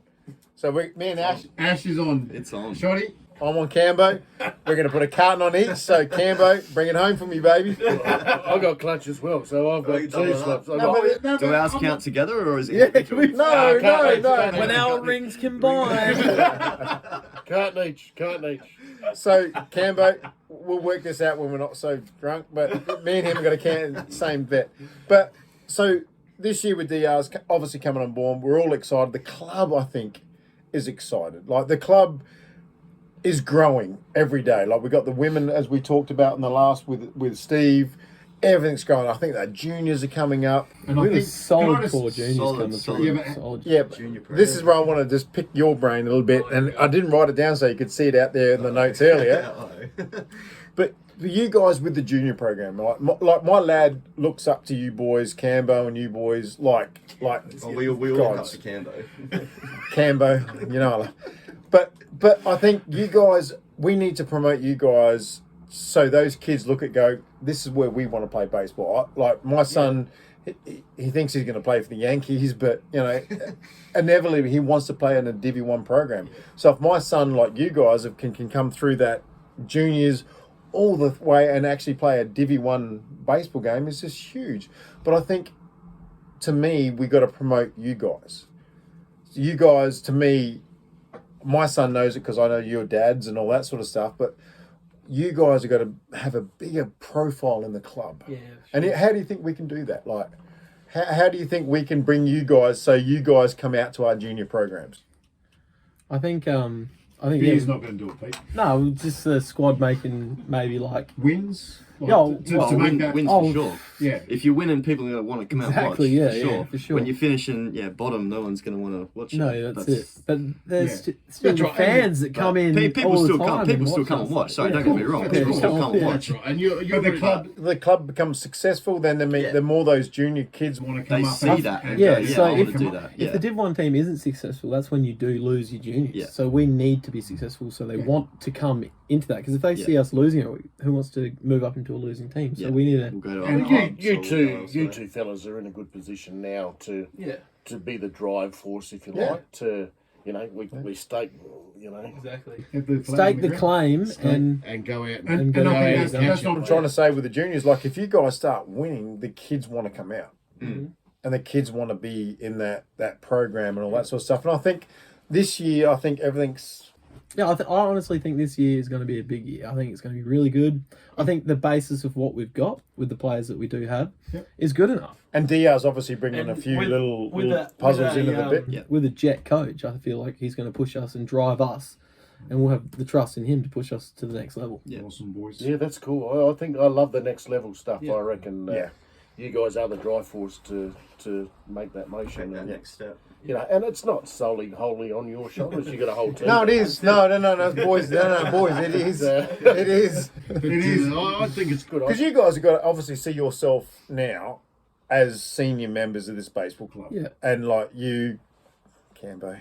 So me and Ash, Ash is on. It's on. Shotty. I'm on Cambo. We're going to put a carton on each. So Cambo, bring it home for me, baby. I've got clutch as well, so I've got two slots. I've got, Do ours count together or is it? Yeah, individual? no. When our rings combine. can't each. So Cambo, we'll work this out when we're not so drunk. But me and him have got a same bet. But so this year with DR's obviously coming on board, we're all excited. The club, I think, is excited. Like the club is growing every day. Like we got the women, as we talked about in the last with Steve. everything's going. I think that juniors are coming up. And I We've got a think solid core juniors solid, coming solid. through. Yeah, but- Solid. Yeah, but Junior program. this is where I want to just pick your brain a little bit, and I didn't write it down so you could see it out there in the notes earlier. But for you guys with the junior program, like my lad looks up to you boys, Cambo, and you boys, like Oh, we all look up guys. to Cambo. Cambo, you know. But I think you guys, we need to promote you guys so those kids look at go, this is where we want to play baseball. Like my son, he thinks he's going to play for the Yankees, but you know, inevitably he wants to play in a Div 1 program. So if my son, like you guys, can come through that juniors all the way and actually play a Div 1 baseball game, is just huge. But I think, to me, we got to promote you guys. You guys, to me, my son knows it because I know your dads and all that sort of stuff, but you guys have got to have a bigger profile in the club. Yeah. And how do you think we can do that? Like, how do you think we can bring you guys so you guys come out to our junior programs? I think Beer's not going to do it, Pete. no, just the squad making maybe like Wins. Like, Yo, to well, make that. Wins Oh, for sure. Yeah. If you're winning, people are going to want to come out Exactly, and watch. yeah, for yeah, sure. for sure. When you're finishing, bottom, no one's going to want to watch it. no, that's it. But there's Yeah. still That's the right. fans that come in People all the still time. come. People and still come and watch. us. So Yeah, don't get me wrong. yeah, People yeah, still come and yeah. watch. That's right. And you're But the club the club becomes successful, then the more those junior kids want to come They up. see and- that. and- Yeah, Yeah, so I if, want to do that. if Yeah. the Div 1 team isn't successful, that's when you do lose your juniors. Yeah. So we need to be successful. So they want to come into that. Because if they Yeah. see us losing it, who wants to move up into a losing team? So Yeah. we need to. We'll go to And our You, club, you so two, we'll go you elsewhere. two fellas are in a good position now to Yeah. be the drive force, if you Yeah. like. To we stake, Exactly. have the flag Stake on the ground. claim and and go out And, And and, go I think out that's what I'm not trying to say with the juniors. Like, if you guys start winning, the kids want to come out, Mm. and the kids want to be in that program and all that sort of stuff. And I think this year, everything's yeah, I honestly think this year is going to be a big year. I think it's going to be really good. I think the basis of what we've got with the players that we do have is good enough. and Diaz obviously bringing And a few with- little with that- puzzles with into a, the bit. Yeah. With a jet coach, I feel like he's going to push us and drive us, and we'll have the trust in him to push us to the next level. Yeah. awesome, boys. Yeah, that's cool. I think I love the next level stuff. Yeah. I reckon. Yeah. You guys are the drive force to make that motion. Take that And, next step. and it's not wholly on your shoulders. You got a whole team. No, it is. No, boys. No, boys. It is. It is. It is. I think it's good. Because you guys have got to obviously see yourself now as senior members of this baseball club. Yeah. And like you, Cambo,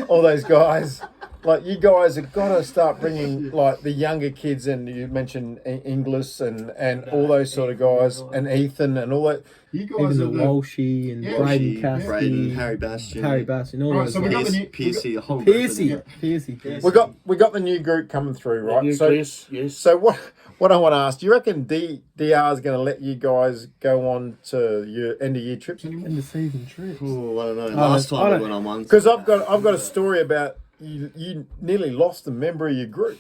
all those guys, like you guys have got to start bringing like the younger kids in. You mentioned Inglis and all those sort of guys, and Ethan and all that. You Even guys the are the. Walshy and Yeah. Braden Walshy, Caskey, Braden, Harry Bastion, all Right, those so we got guys. the new- Piercy, a whole group of them. Piercy. We got the new group coming through, right? Nucleus, yes. So what I want to ask, do you reckon DR is going to let you guys go on to your end of year trips anymore? In the season trip. Oh, I don't know. I Last don't- time I we don't- went on one. Because I've got a story about you nearly lost a member of your group.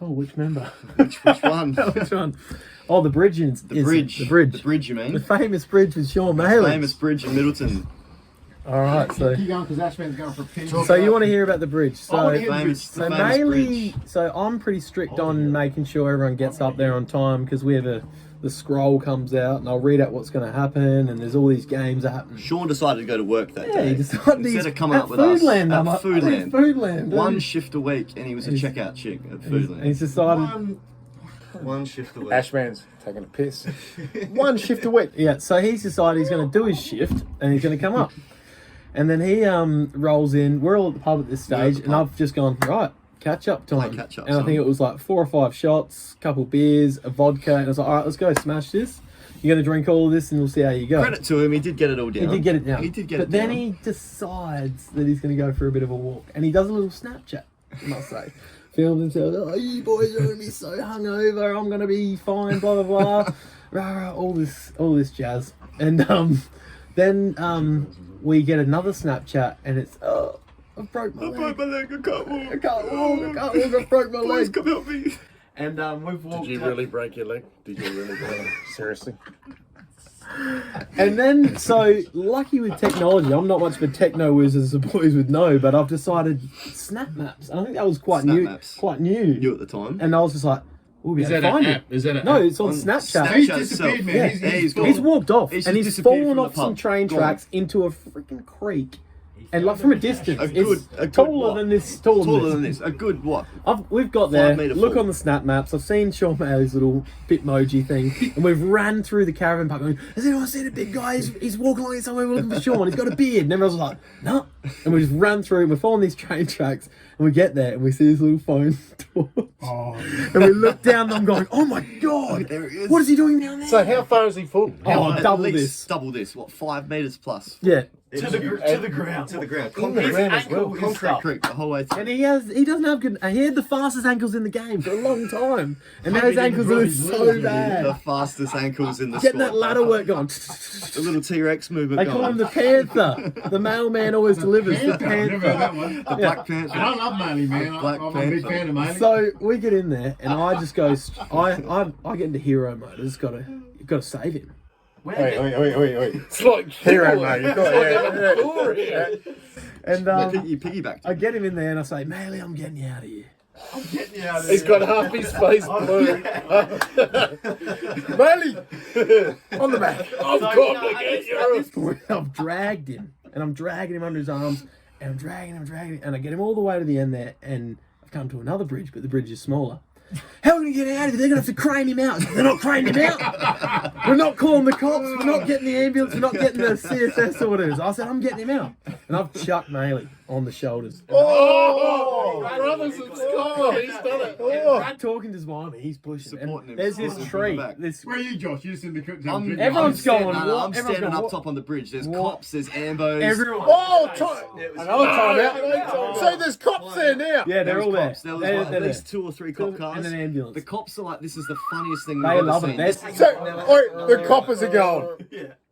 Oh, which member? Which one? Which one? Oh, the bridge. The bridge. The bridge. The bridge, you The mean? famous bridge with Sean Maley. Famous bridge in Middleton. All right, so Keep going because Ashman's going for a pin. you want to hear about the bridge? So Famous, the So famous mainly, bridge. so I'm pretty strict on making sure everyone gets up there on time because we have the scroll comes out and I'll read out what's going to happen and there's all these games that happen. Sean decided to go to work that Yeah, day. he decided Instead he's of coming at up with us Foodland. at I'm like, Foodland. Foodland. One shift a week, and he was a He's- checkout chick at And Foodland. he's decided. One shift a week. Ashman's taking a piss. One shift a week. Yeah, so he's decided he's going to do his shift and he's going to come up. And then he rolls in. We're all at the pub at this stage, at the and pub. I've just gone, right, catch up time. Play catch up, and I son. think it was like 4 or 5 shots, couple beers, a vodka, and I was like, all right, let's go smash this. You're going to drink all of this and we'll see how you go. Credit to him, he did get it all He down. did get it down. He did get but it then down. he decides that he's going to go for a bit of a walk. And he does a little Snapchat, I must say. Films himself, oh, you boys are going to be so hungover, I'm going to be fine, blah, blah, blah. Rah, rah, all this jazz. And then we get another Snapchat and it's, oh, I broke my leg. my leg, I can't walk. I can't walk, I broke my Boys, leg. come help me. And we've walked. Did you really break your leg? Did you really break it? Seriously. And then, so lucky with technology, I'm not much of a techno whiz as the boys would know, but I've decided snap maps. I think that was quite Snap new. maps. Quite new. You at the time. And I was just like, we'll be Is able that to find an him. app? Is that an No, app? it's on Snapchat. He's Snapchat disappeared, itself. man. Yeah. He's gone. He's walked off, He's and just he's disappeared fallen from off the some pub. train Gone. tracks into a freaking creek. And like from a distance, A good it's taller what? than this. Taller than this. A good what? We've got there. 5 metre Look fall. on the snap maps. I've seen Sean Bailey's little Bitmoji thing, and we've ran through the caravan park. Going, has anyone seen a big guy? He's walking along somewhere. We're looking for Sean. He's got a beard. And everyone's like, no. And we just ran through. And we're following these train tracks, and we get there, and we see this little phone torch. Oh, And we look down, and I'm going, oh my god, There it is. what is he doing down there? So how far is he fallen? Oh, At double least this. Double this. What? 5 metres plus. Yeah. To the ground. To the ground. In the Concrete, ground as well. concrete creek the whole way through. And he doesn't have good. He had the fastest ankles in the game for a long time, and now his ankles are so The bad. fastest ankles in the Getting sport. that ladder work going. The little T-Rex movement They going. call him the Panther. The mailman always delivers. The I've never heard Panther. that one. the Black Panther. And I love Miley, man. Black I'm a big Panther. fan of Miley. So we get in there, and I just go. I get into hero mode. I just gotta save him. Wait. It's like Hero, mate. You've got, yeah. And You piggybacked. I get him in there, and I say, Maley, I'm getting you out of here. He's got half his face blue. Bailey! On the back. I've got to get you. I've dragged him, and I'm dragging him under his arms, and I'm dragging him, and I get him all the way to the end there, and I've come to another bridge, but the bridge is smaller. How are we going to get out of here? They're going to have to crane him out. They're not craning him out. We're not calling the cops. We're not getting the ambulance. We're not getting the CSS or whatever. I said, I'm getting him out. And I've chucked Maley on the shoulders. Oh, brothers and sisters. He's done it. Brad talking to Zwami, he's pushing him. Supporting him, And there's this supporting him from the tree. back. This Where are you, Josh? You just in the crypt. Everyone's standing- going, no, what? I'm Everyone's standing going, up what? top on the bridge. There's What? cops, there's ambos. everyone. Another time out. So there's cops there now. Yeah, they're There was all there. cops. There was They're- like they're at least there. 2 or 3 cop cars. And an ambulance. The cops are like, this is the funniest thing They we've ever love seen. it. That's So, the coppers are going.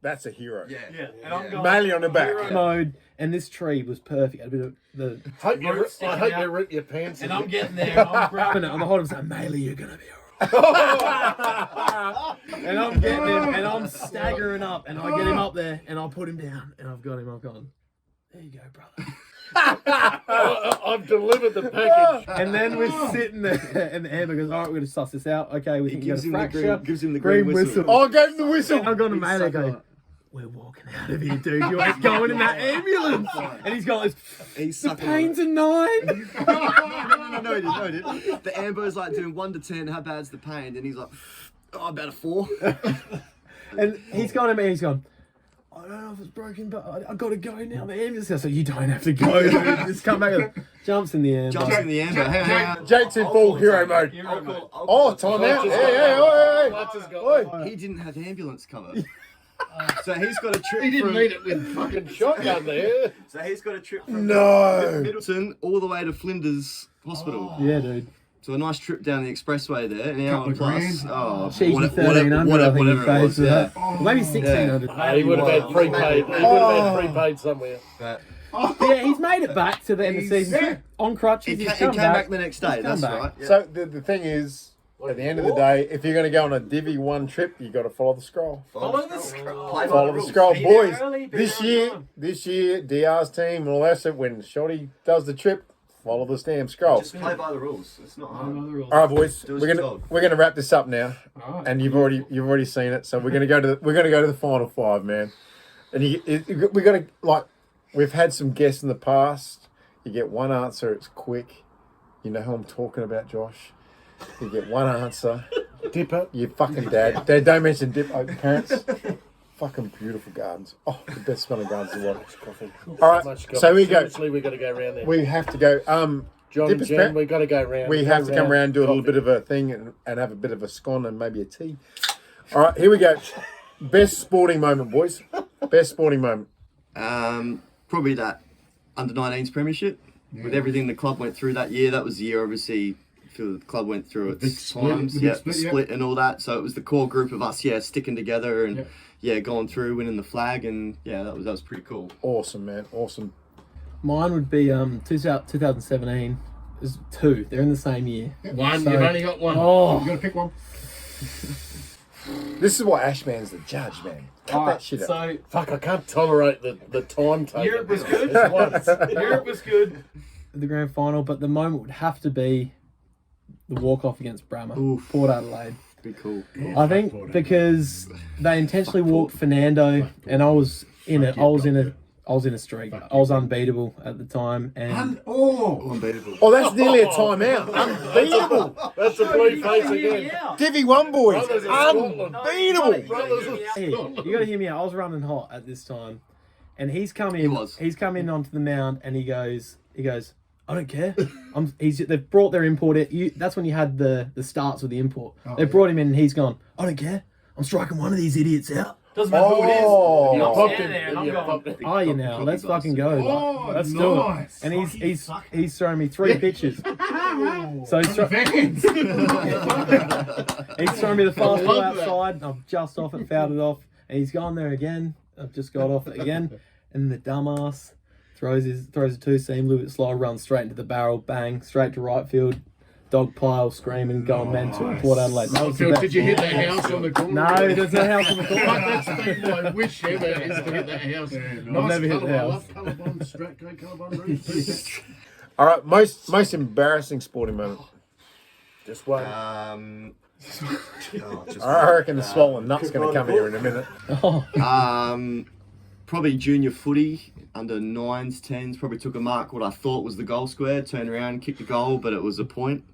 That's a hero. Yeah. And I'm going. Maley on the back. mode, and this tree was perfect. A bit of the I hope you rip your pants. And I'm getting there. And I'm grabbing it on the holding saying, Maley, you're gonna be alright. And I'm getting him, and I'm staggering up, and I get him up there, and I put him down, and I've got him. I've gone. There you go, brother. I've delivered the package. And then we're sitting there, and the amber goes, all right, we're going to suss this out. Okay, we He think you got gives a him, the fracture. green, gives him the green whistle. Oh, I gave him the whistle. I'm going to Maley, I go, we're walking out of here, dude. You're going in that ambulance. And he's got this, He's the sucking pain's a 9. No, he didn't. The amber's like doing 1 to 10, how bad's the pain? And he's like, oh, about a 4. And he's gone to me, he's gone, I don't know if it's broken, but I got to go now. The ambulance. I said, you don't have to go, dude. Just come back. Jumps in the amber. Jumps in the amber. Hey. Jake's in full hero mode. Oh, time out. Hey. He didn't have ambulance cover. So he's got a trip He didn't from, need it with fucking shotgun there. So he's got a trip from No. Middleton all the way to Flinders Hospital. Yeah, dude. So a nice trip down the expressway there, an hour Couple of plus. grand. Oh, Cheeky whatever, 1300, I think he whatever it pays was. for Yeah. that. Well, maybe 1600. He would have had prepaid. He would have had prepaid somewhere. Yeah, he's made it back to the end of the season. On crutches, He he's came come back the next day. He's That's come back. right. Yeah. So the thing is, at the end of the day, if you're going to go on a Divi 1 trip, you got to follow the scroll. Follow the scroll. Play by Follow the rules. scroll, Be there boys. early, be This there year, DR's team and all that stuff. When Shotty does the trip, follow the damn scroll. Just play by the rules. It's not hard. All right, boys, Do as we're you're gonna told. we're gonna wrap this up now, and you've already seen it. So we're gonna go to the final 5, man. And we got to, like, we've had some guests in the past. You get one answer, it's quick. You know who I'm talking about, Josh. You get one answer. Dipper. You fucking dad. Dad, don't mention dip. Parents. Fucking beautiful gardens. Oh, the best smelling gardens in the world. All right, so we go. Seriously, we got to go round there. We have to go. John and Dipper's Jen, parent- we got to go round. We have to come around, do a little bit of a thing, and have a bit of a scone and maybe a tea. All right, here we go. Best sporting moment, boys. Best sporting moment. Probably that under-19s premiership. With everything the club went through that year, that was the year, obviously, the club went through big its split, times. the big Yeah, split, the yeah. split and all that. So it was the core group of us, sticking together and going through, winning the flag, and that was pretty cool. Awesome, man. Awesome. Mine would be 2017. There's 2. They're in the same year. One, So- you've only got one. Oh, You got to pick one. This is why Ashman's the judge, man. Cut that shit up. So Fuck, I can't tolerate the time taken. Europe was good. It's once. Europe was good. the grand final, but the moment would have to be the walk-off against Brammer, Oof. Port Adelaide. Be cool. I think because they intentionally walked Fernando, and I was in a streak. I was unbeatable at the time, and Unbeatable. Oh, that's nearly a timeout. Unbeatable. That's a blue face again. Divi 1 boys. Brothers of Scotland. Unbeatable. Brothers of hey, you got to hear me out. I was running hot at this time, and he's come in. He was. He's come in onto the mound, and he goes. I don't care. They've brought their import. That's when you had the starts with the import. They brought him in, and he's gone. I don't care. I'm striking one of these idiots out. Doesn't matter who it is. Oh. I'm popped standing him. there and I'm You going. popped him. Are you now? Let's fucking go. Oh, Let's do nice. it. And he's throwing me 3 pitches. So he's Fans. He's throwing me the fastball outside. I've just off it, fouled it off, and he's gone there again. I've just got off it again, and the dumbass throws a 2-seam, little bit slow, runs straight into the barrel, bang, straight to right field. Dog pile screaming, going mental. Port Adelaide. That was the best. Did you hit that house on the corner? No, there's no house on the corner. That's been my wish ever, is to hit that house. I've never hit the house. Colorbond, Stratco, Colorbond Reef. All right, most embarrassing sporting moment. Just one. I reckon the swollen nut's going to come here in a minute. Probably junior footy, under 9s, 10s. Probably took a mark what I thought was the goal square, turned around, kicked the goal, but it was a point.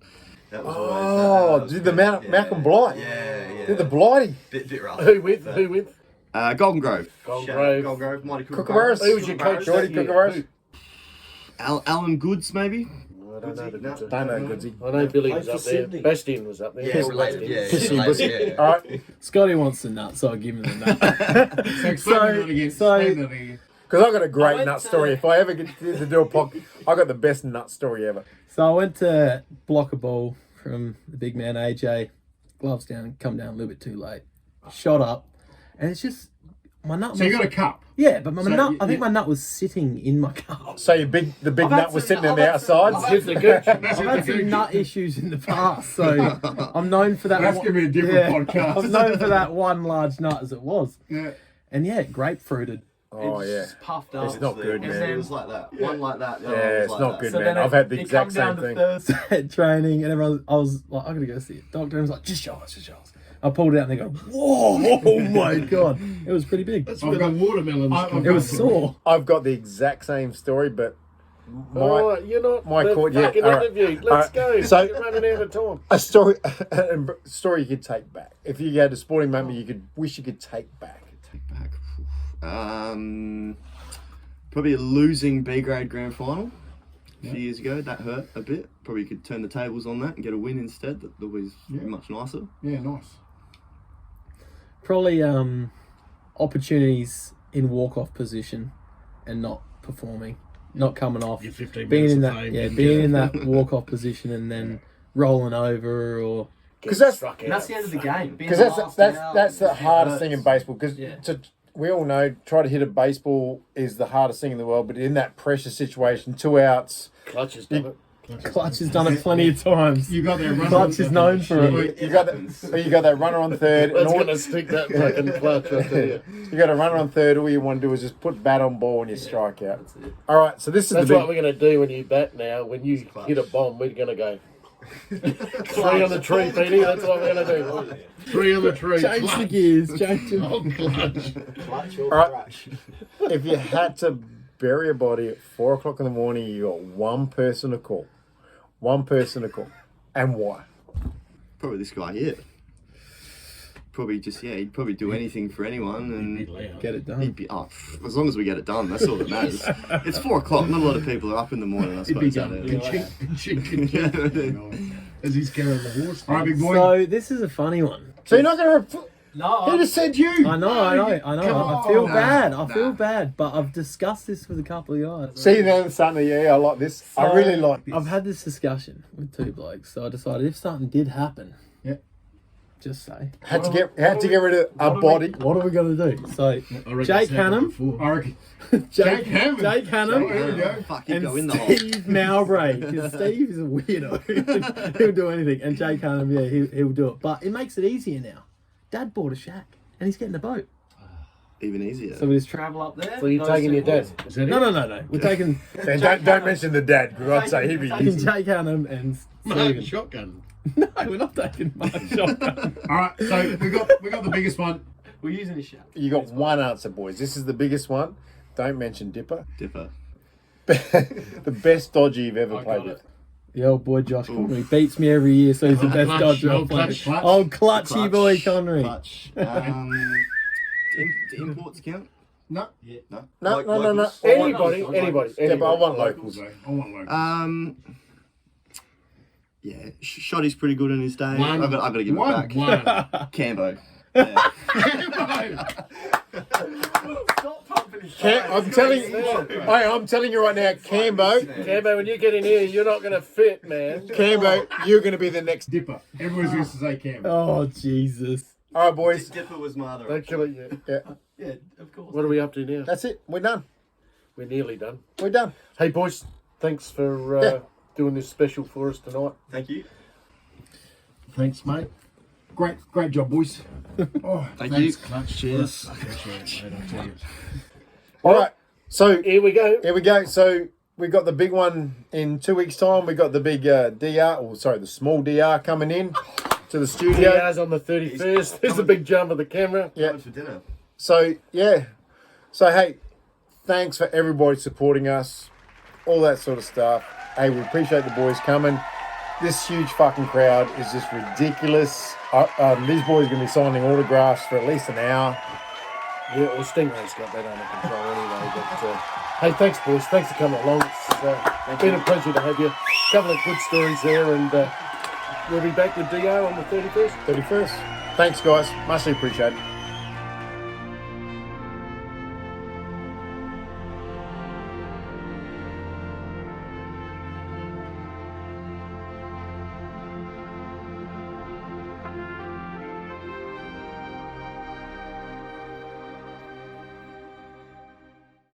That was always Did the Malcolm Blight? Yeah. Did the Blighty? Bit rough. Who with? Golden Grove. Golden Grove. Golden Grove, Mighty Kookaburras? Who was your coach? Geordie that year? Kookaburras? Alan Goods, maybe? I don't know the good. Don't know, Goodsy. I know Billy was Played up for there. Sydney. Bastian was up there. Yeah, Paul related. Bastian. Pissy Yeah, pussy. yeah. All right, Scotty wants the nut, so I'll give him the nut. So explain that again. Explain that again. because I got a great went nut to- story. If I ever get to do a podcast, I got the best nut story ever. So I went to block a ball from the big man AJ, gloves down, come down a little bit too late, shot up, and it's just my nut. So you got a cup. Yeah, but my So nut. you- I think my nut was sitting in my cup. So the big I've nut had was some- sitting on I've the had some- outside. Give the gooch. I've had some nut issues in the past, so I'm known for that. That's one- going to be a different podcast. I'm known for that one large nut as it was, Yeah. and yeah, grapefruited. Oh It's yeah, just puffed up. it's not good, And man. then- It was like that. One like that. The other Yeah, one was it's like not that. good, So man. then I've had the it exact comes down same thing. to Thursday. At training, and I was like, I gotta go see it. Doctor was like, just show us. I pulled it out, and they go, whoa, oh my god, it was pretty big. I've got watermelons. It was sore. I've got the exact same story, but Oh, you're not my the court, yeah, fucking all right. interview. All Let's right. go. So- You're running out of time. a story you could take back. If you had a sporting moment, you could wish you could take back. Take back. Probably a losing B grade grand final a few years ago. That hurt a bit. Probably could turn the tables on that and get a win instead. That was much nicer. Yeah, nice. Probably opportunities in walk-off position and not performing, not coming off, Your 15 being minutes in of that, fame, yeah, didn't being you? in that walk-off position and then rolling over or. Because that's Struck And out. that's the end of the game. Being because the that's last that's out, that's the it hardest hurts. thing in baseball. Because Yeah. we all know try to hit a baseball is the hardest thing in the world. But in that pressure situation, 2 outs. Clutch has done it. Clutch has done it plenty of times. You got that run. Clutch is known for it. You got that runner on third. And That's all, going to stick that fucking clutch, I tell you. you got a runner on third. All you want to do is just put bat on ball and you strike out. That's it. All right, so this is That's the what we're going to do when you bat now. When you hit a bomb, we're going to go 3 on the tree, Petey. That's what we're going to do. 3 on the tree. Change the gears. Change them. Oh, clutch. Clutch or All right. crash. If you had to bury a body at 4 o'clock in the morning, you got one person to call. One person to call. And why? Probably this guy here. Probably just he'd probably do anything for anyone and Get it done. he'd be as long as we get it done. That's all that matters. It's 4 o'clock. Not a lot of people are up in the morning. I He'd be suppose. going, ka-chink. As he's carrying the horse. All right, big boy. So this is a funny one. So you're not going to... No, He just said you. I know. I feel bad. I feel bad, but I've discussed this with a couple of guys. See, then something, I like this. I So, really like this. I've had this discussion with 2 blokes, so I decided if something did happen, just say. Had to get rid of a body. What are we gonna do? So I reckon Jake it's happened Hannum, before. I reckon. Jake Hammond. Jake Hannum, There we go. Fuck, he'd go in and the hole. Steve Mowbray, because Steve is a weirdo. He'll do anything, and Jake Hannum, yeah, he'll do it. But it makes it easier now. Dad bought a shack, and he's getting a boat. even easier. So we just travel up there. So you're those taking two your dad? boys. Is that No. We're taking. And don't mention the dad, because I'd say he'd be taking using. Jake Hannum and Mark Stephen. shotgun. No, we're not taking Mark Shotgun. All right, so we got the biggest one. We're using a shot. You got one answer, boys. This is the biggest one. Don't mention Dipper. Dipper. The best dodger you've ever I played got with. it. The old boy Josh Conry beats me every year, so he's the best Clutch, dodger I've old played. clutch. Old clutchy boy Conry. Clutch. Do imports count? No. No. No, Like no. locals? Anybody. Yeah, but I want Locals, locals. I want locals. Yeah, Shotty's pretty good in his day. One. I've got to give it back. One. Cambo. Yeah. I'm telling you right now, Cambo, Cambo, when you get in here, you're not going to fit, man. Cambo, you're going to be the next. Dipper. Everyone's used to say Cam. Oh Jesus! All right, boys. Dipper was my other. Don't kill it yet. Yeah, Yeah, of course. What are we up to now? that's it. We're done. We're nearly done. We're done. Hey, boys, thanks for doing this special for us tonight. Thank you. Thanks, mate. Great job, boys. Oh, Thank thanks, you. Clutch. Cheers. I appreciate it, mate, I tell you. All right. So Here we go. here we go. So we got the big one in 2 weeks' time. We got the big the small DR coming in to the studio. DR's on the 31st. There's a big jump of the camera. Yeah. Time for dinner. So yeah. So hey, thanks for everybody supporting us, all that sort of stuff. Hey, we appreciate the boys coming. This huge fucking crowd is just ridiculous. These boys are going to be signing autographs for at least an hour. Yeah, well, Stingray's got that under control anyway. But hey, thanks, boys. Thanks for coming along. It's been a pleasure to have you. A couple of good stories there, and we'll be back with DR on the 31st. 31st. Thanks, guys. Muchly appreciated.